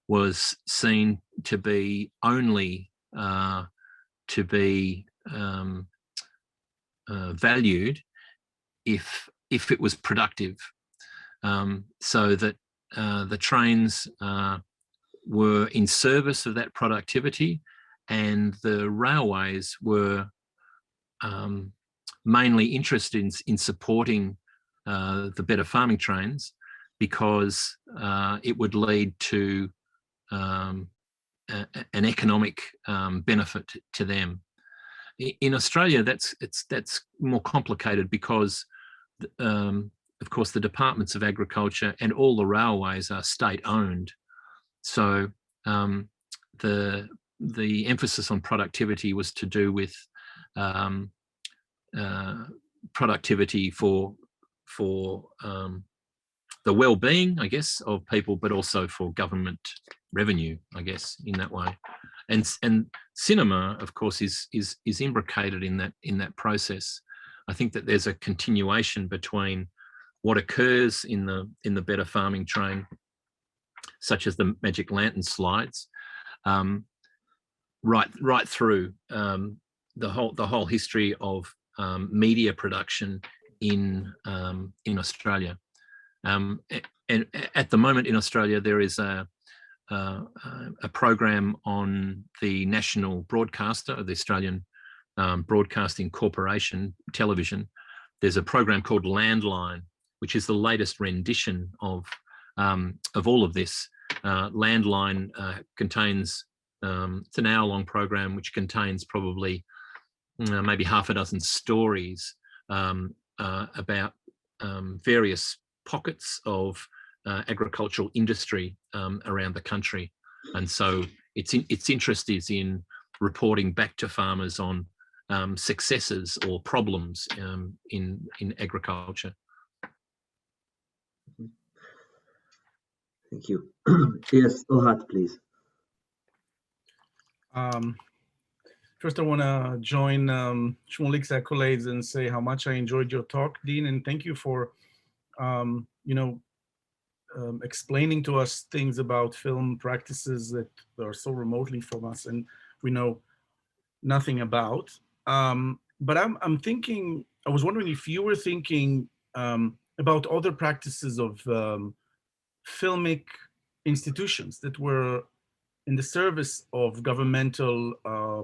was seen to be only to be valued if it was productive, so that the trains were in service of that productivity, and the railways were mainly interested in supporting the better farming trains, because it would lead to an economic benefit to them. In Australia, that's more complicated, because of course the departments of agriculture and all the railways are state-owned. So the emphasis on productivity was to do with productivity for the well-being, I guess, of people, but also for government revenue, I guess, in that way. And cinema, of course, is imbricated in that process. I think that there's a continuation between what occurs in the better farming train, such as the magic lantern slides, right through the whole history of media production in Australia. And at the moment in Australia, there is a program on the national broadcaster, the Australian Broadcasting Corporation television. There's a program called Landline, which is the latest rendition of all of this. Landline contains, it's an hour-long program which contains probably maybe half a dozen stories about various pockets of agricultural industry around the country. And so its interest is in reporting back to farmers on successes or problems in agriculture. Thank you. Yes, Ohad, please. First, I want to join Shmulik's accolades and say how much I enjoyed your talk, Deane, and thank you for, explaining to us things about film practices that are so remotely from us and we know nothing about. But I'm thinking, I was wondering if you were thinking about other practices of filmic institutions that were in the service of governmental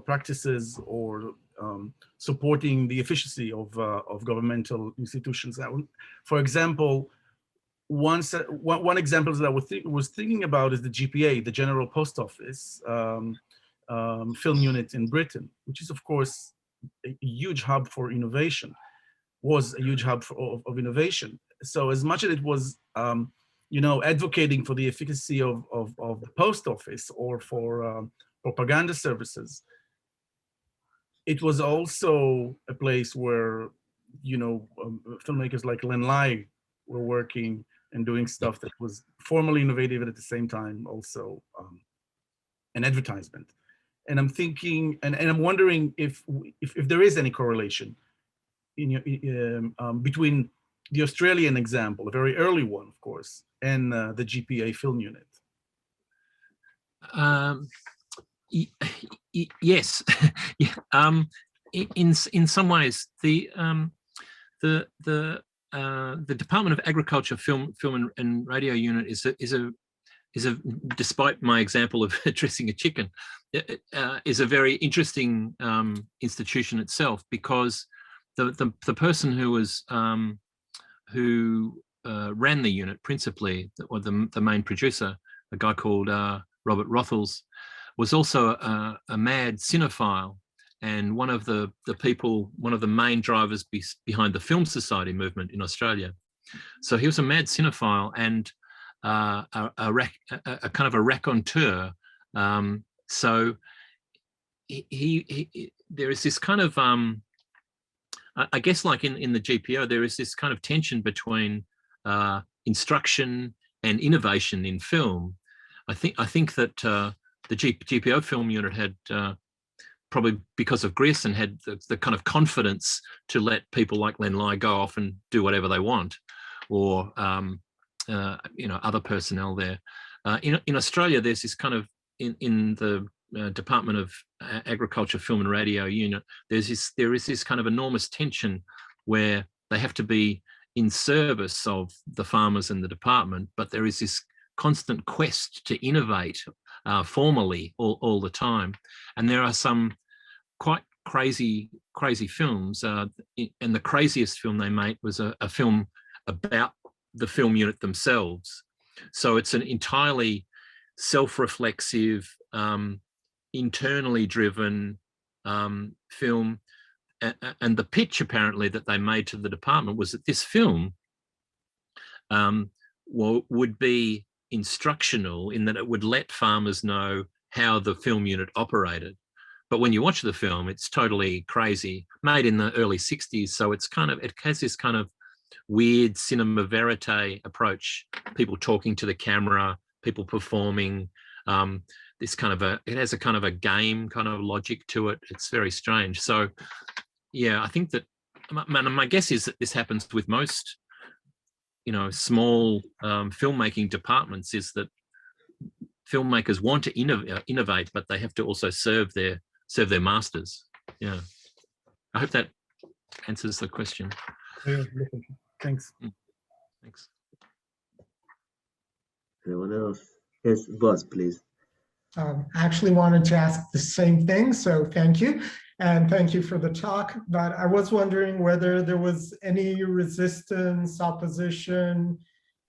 practices or supporting the efficiency of governmental institutions. For example, one example that I was thinking about is the GPA, the General Post Office film unit in Britain, which is of course a huge hub for innovation, was a huge hub of innovation. So as much as it was advocating for the efficacy of the post office or for propaganda services, it was also a place where, filmmakers like Len Lai were working and doing stuff that was formally innovative and at the same time also an advertisement. And I'm thinking, and I'm wondering if there is any correlation between the Australian example, a very early one, of course, and the GPA film unit. Yes. In some ways, the Department of Agriculture Film and Radio Unit is a despite my example of dressing a chicken, is a very interesting institution itself, because the person who was who ran the unit principally, or the main producer, a guy called Robert Rothels, was also a mad cinephile, and one of the main drivers behind the Film Society movement in Australia. So he was a mad cinephile and a kind of a raconteur. So there is this kind of I guess, like in the GPO, there is this kind of tension between instruction and innovation in film. I think that the GPO film unit had probably because of Grierson had the kind of confidence to let people like Len Lai go off and do whatever they want, or other personnel there. In Australia, there's this kind of in the Department of Agriculture, Film and Radio Unit, there is this kind of enormous tension where they have to be in service of the farmers and the department, but there is this constant quest to innovate formally all the time. And there are some quite crazy films, and the craziest film they made was a film about the film unit themselves. So it's an entirely self-reflexive, internally driven film, and the pitch apparently that they made to the department was that this film would be instructional in that it would let farmers know how the film unit operated. but when you watch the film, it's totally crazy, made in the early 60s. So it's kind of, it has this kind of weird cinema verite approach, people talking to the camera, people performing, this kind of it has a kind of a game kind of logic to it. It's very strange. So yeah, I think that my guess is that this happens with most, you know, small filmmaking departments, is that filmmakers want to innovate, but they have to also serve their masters. Yeah, I hope that answers the question. Yeah, thanks. Thanks. Anyone else? Yes, Boaz, please. I actually wanted to ask the same thing, so thank you. And thank you for the talk, but I was wondering whether there was any resistance, opposition.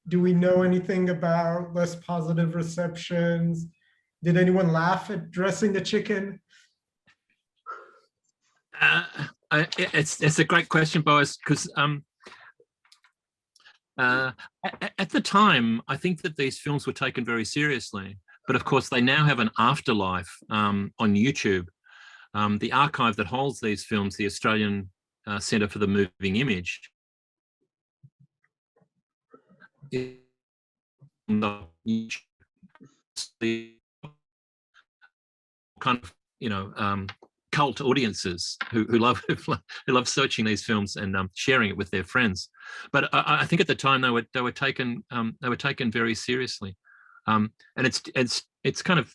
Do we know anything about less positive receptions? Did anyone laugh at dressing the chicken? It's a great question, Boaz, because at the time, I think that these films were taken very seriously. But of course, they now have an afterlife on YouTube. The archive that holds these films, the Australian Centre for the Moving Image, kind of, you know, cult audiences who love searching these films and sharing it with their friends. But I think at the time they were taken very seriously. And it's kind of,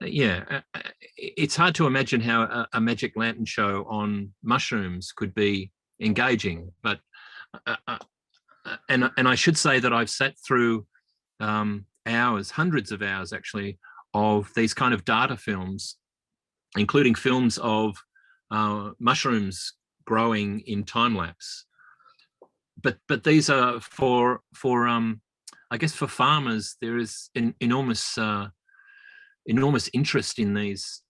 yeah, it's hard to imagine how a magic lantern show on mushrooms could be engaging. But and I should say that I've sat through hours, hundreds of hours actually, of these kind of data films, including films of mushrooms growing in time lapse. But these are for I guess for farmers, there is an enormous interest in these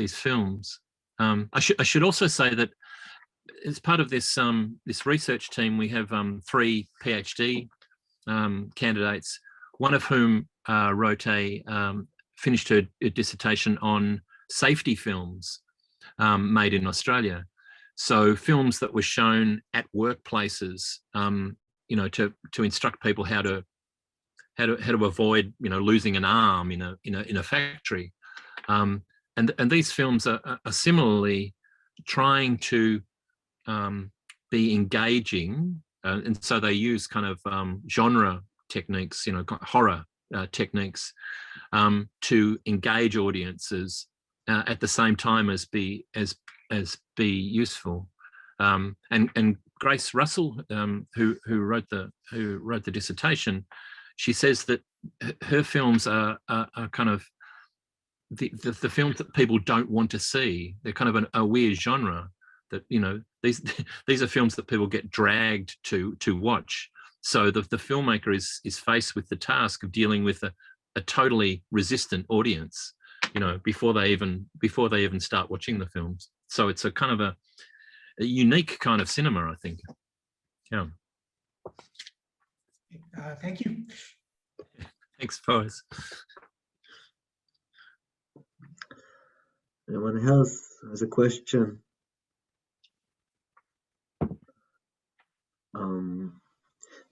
films. I should also say that as part of this this research team, we have 3 PhD candidates, one of whom finished her dissertation on safety films made in Australia. So films that were shown at workplaces, you know, to instruct people how to avoid, you know, losing an arm in a factory, and these films are similarly trying to be engaging, and so they use kind of genre techniques, you know, horror techniques, to engage audiences at the same time as be useful. And Grace Russell, who wrote the dissertation, she says that her films are kind of the films that people don't want to see. They're kind of a weird genre that, you know, these are films that people get dragged to watch. So the filmmaker is faced with the task of dealing with a totally resistant audience, you know, before they even start watching the films. So it's a kind of a unique kind of cinema, I think. Yeah. Thank you. Thanks, Boaz. Anyone else has a question?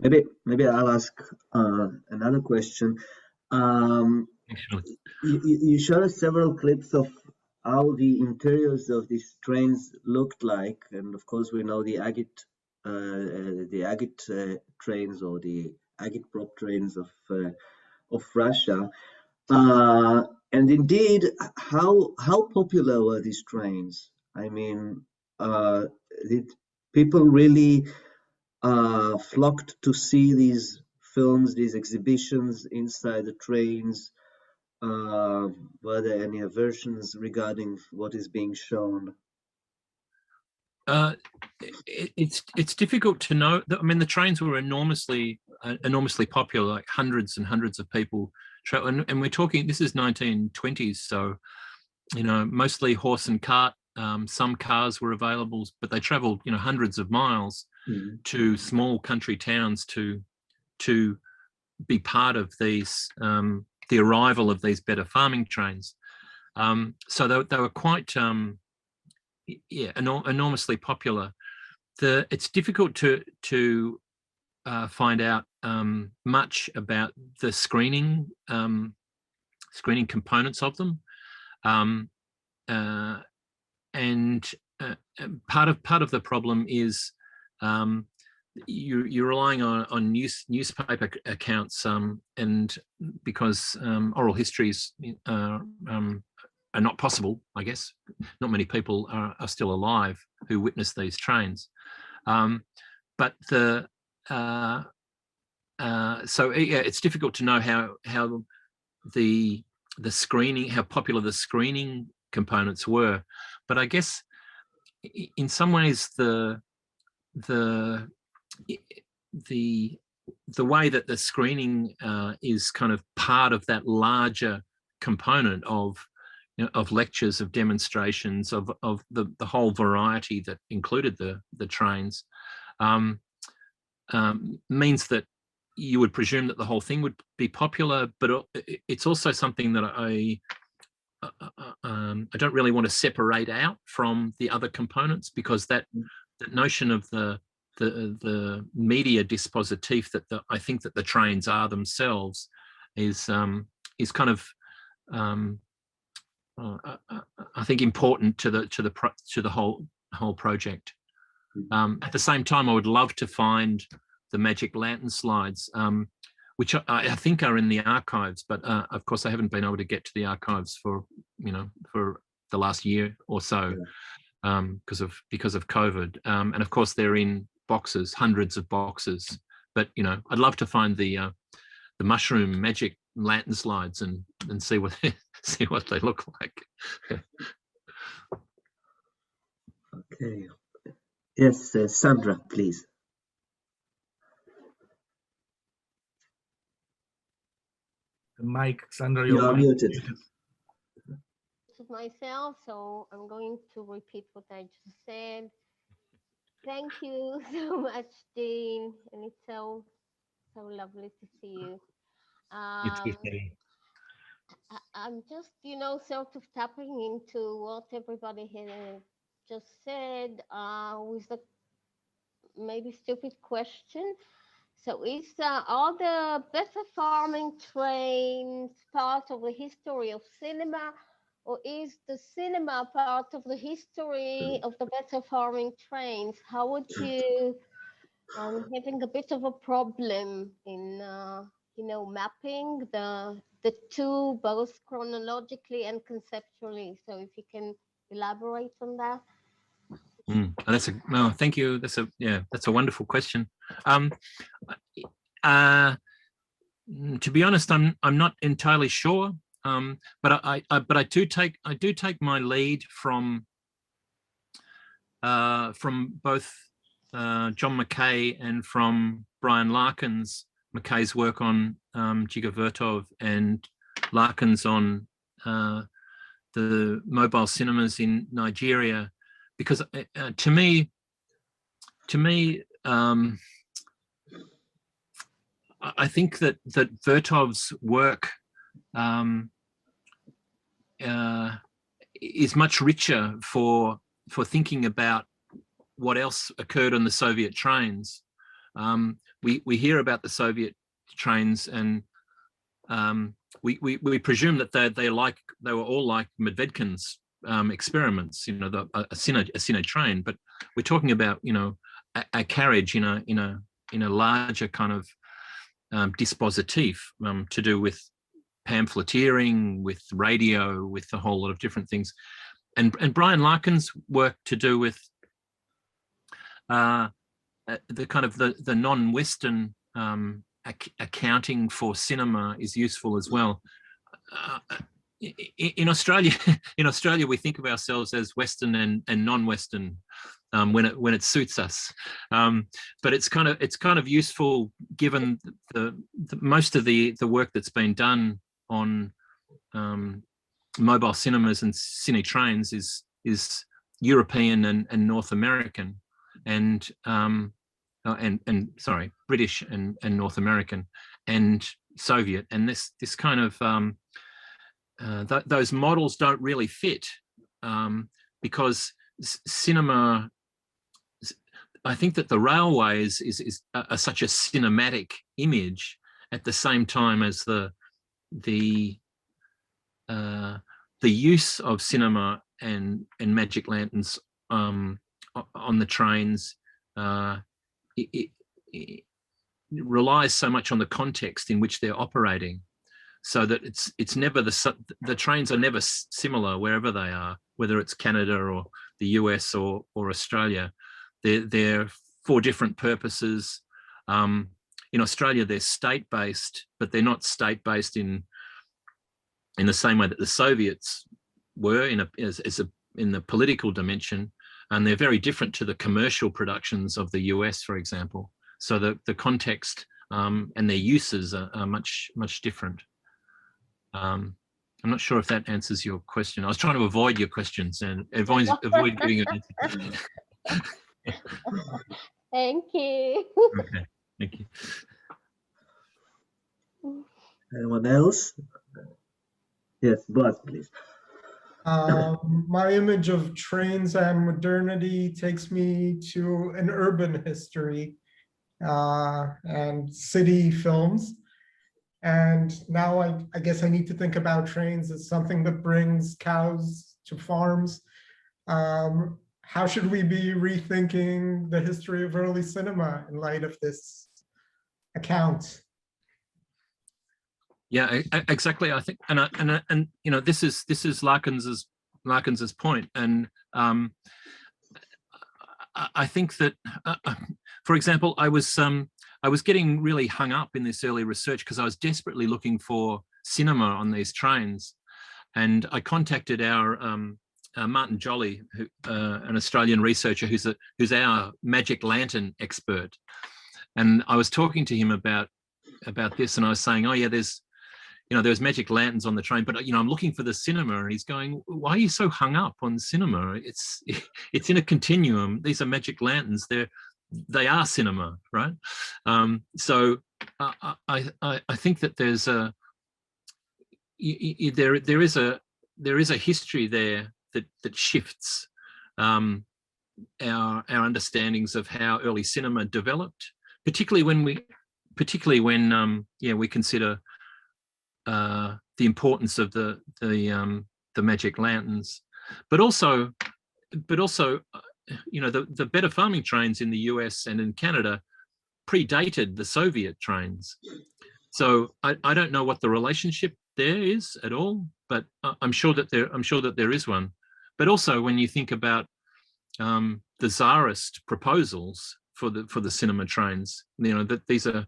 Maybe I'll ask another question. You showed us several clips of how the interiors of these trains looked like, and of course we know the agate trains, or the agate-prop trains of Russia. And indeed, how popular were these trains? I mean, did people really flocked to see these films, these exhibitions inside the trains? Were there any aversions regarding what is being shown? It's difficult to know. I mean, the trains were enormously popular, like hundreds and hundreds of people travel, and we're talking, this is 1920s, so, you know, mostly horse and cart. Some cars were available, but they traveled, you know, hundreds of miles to small country towns to be part of these the arrival of these better farming trains. So they were quite enormously popular. It's difficult to find out much about the screening components of them, and part of the problem is you're relying on newspaper accounts, and because oral histories are not possible, I guess. Not many people are still alive who witnessed these trains, but so it's difficult to know how the screening, how popular the screening components were. But I guess in some ways the way that the screening is kind of part of that larger component of lectures, of demonstrations, of the whole variety that included the trains, means that you would presume that the whole thing would be popular. But it's also something that I don't really want to separate out from the other components, because that notion of the media dispositif that I think that the trains are themselves is kind of I think important to the whole project. At the same time, I would love to find the magic lantern slides, which I think are in the archives, but of course I haven't been able to get to the archives for the last year or so, because of COVID, and of course they're in boxes, hundreds of boxes. But I'd love to find the mushroom magic lantern slides and see what they look like. Okay. Yes, Sandra, please. The mic, Sandra, You are muted. Myself, so I'm going to repeat what I just said. Thank you so much, Deane, and it's so lovely to see you. I'm just, sort of tapping into what everybody had just said, with a maybe stupid question. So are the better farming trains part of the history of cinema, or is the cinema part of the history of the better farming trains? How would you, having a bit of a problem in, mapping the two, both chronologically and conceptually? So if you can elaborate on that. Thank you. That's a wonderful question. To be honest, I'm not entirely sure. But I do take my lead from both John Mckay and from Brian Larkin's Mckay's work on Dziga Vertov and Larkin's on the mobile cinemas in Nigeria, because to me, I think that Vertov's work is much richer for thinking about what else occurred on the Soviet trains. We hear about the Soviet trains, and we presume that they were all like Medvedkin's experiments, a cine train. But we're talking about a carriage in a larger kind of dispositif, to do with pamphleteering, with radio, with a whole lot of different things, and Brian Larkin's work to do with the kind of the non-Western accounting for cinema is useful as well. In Australia, we think of ourselves as Western and non-Western when it suits us, but it's kind of useful given the most of the work that's been done on mobile cinemas and cine trains is European and North American, and British and North American and Soviet, and this kind of those models don't really fit, because cinema, I think that the railways is such a cinematic image at the same time as the use of cinema and magic lanterns on the trains. It relies so much on the context in which they're operating, so that it's never the trains are never similar wherever they are, whether it's Canada or the US or Australia. They're for different purposes. In Australia, they're state-based, but they're not state-based in the same way that the Soviets were in the political dimension, and they're very different to the commercial productions of the US, for example. So the context and their uses are much different. I'm not sure if that answers your question. I was trying to avoid your questions and avoid giving an answer. Thank you. Okay, thank you. Anyone else? Yes, Boaz, please. My image of trains and modernity takes me to an urban history and city films. And now I guess I need to think about trains as something that brings cows to farms. How should we be rethinking the history of early cinema in light of this account? Yeah, exactly. I think, and you know, this is Larkins's point, and I think that, for example, I was getting really hung up in this early research because I was desperately looking for cinema on these trains, and I contacted our Martin Jolly, an Australian researcher who's our magic lantern expert, and I was talking to him about this, and I was saying, oh yeah, there's magic lanterns on the train, but I'm looking for the cinema, and he's going, why are you so hung up on cinema? It's in a continuum. These are magic lanterns. They are cinema, right? So I think that there is a history there that shifts our understandings of how early cinema developed, particularly when we consider the importance of the magic lanterns, but also the better farming trains in the US and in Canada predated the Soviet trains. So I don't know what the relationship there is at all, but I'm sure that there is one. But also when you think about the Tsarist proposals for the cinema trains, that these are.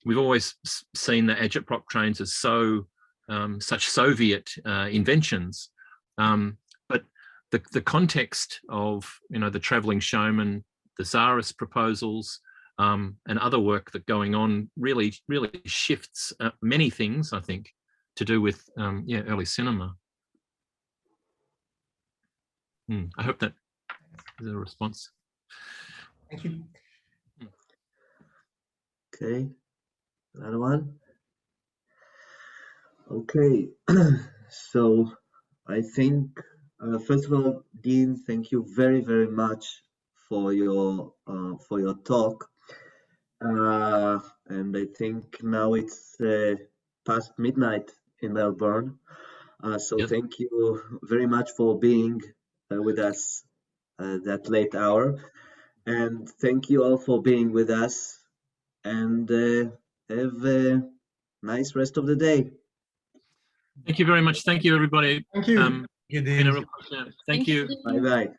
We've always seen the agitprop trains as such Soviet inventions, but the context of the traveling showman, the Tsarist proposals, and other work that going on really shifts many things, I think, to do with early cinema. I hope that is a response. Thank you. Okay. Another one? Okay, so I think, first of all, Deane, thank you very, very much for your talk. And I think now it's past midnight in Melbourne. So Yep. Thank you very much for being with us that late hour. And thank you all for being with us. And have a nice rest of the day. Thank you very much. Thank you, everybody. Thank you. You Been a did. real pleasure. Thank you. Bye-bye.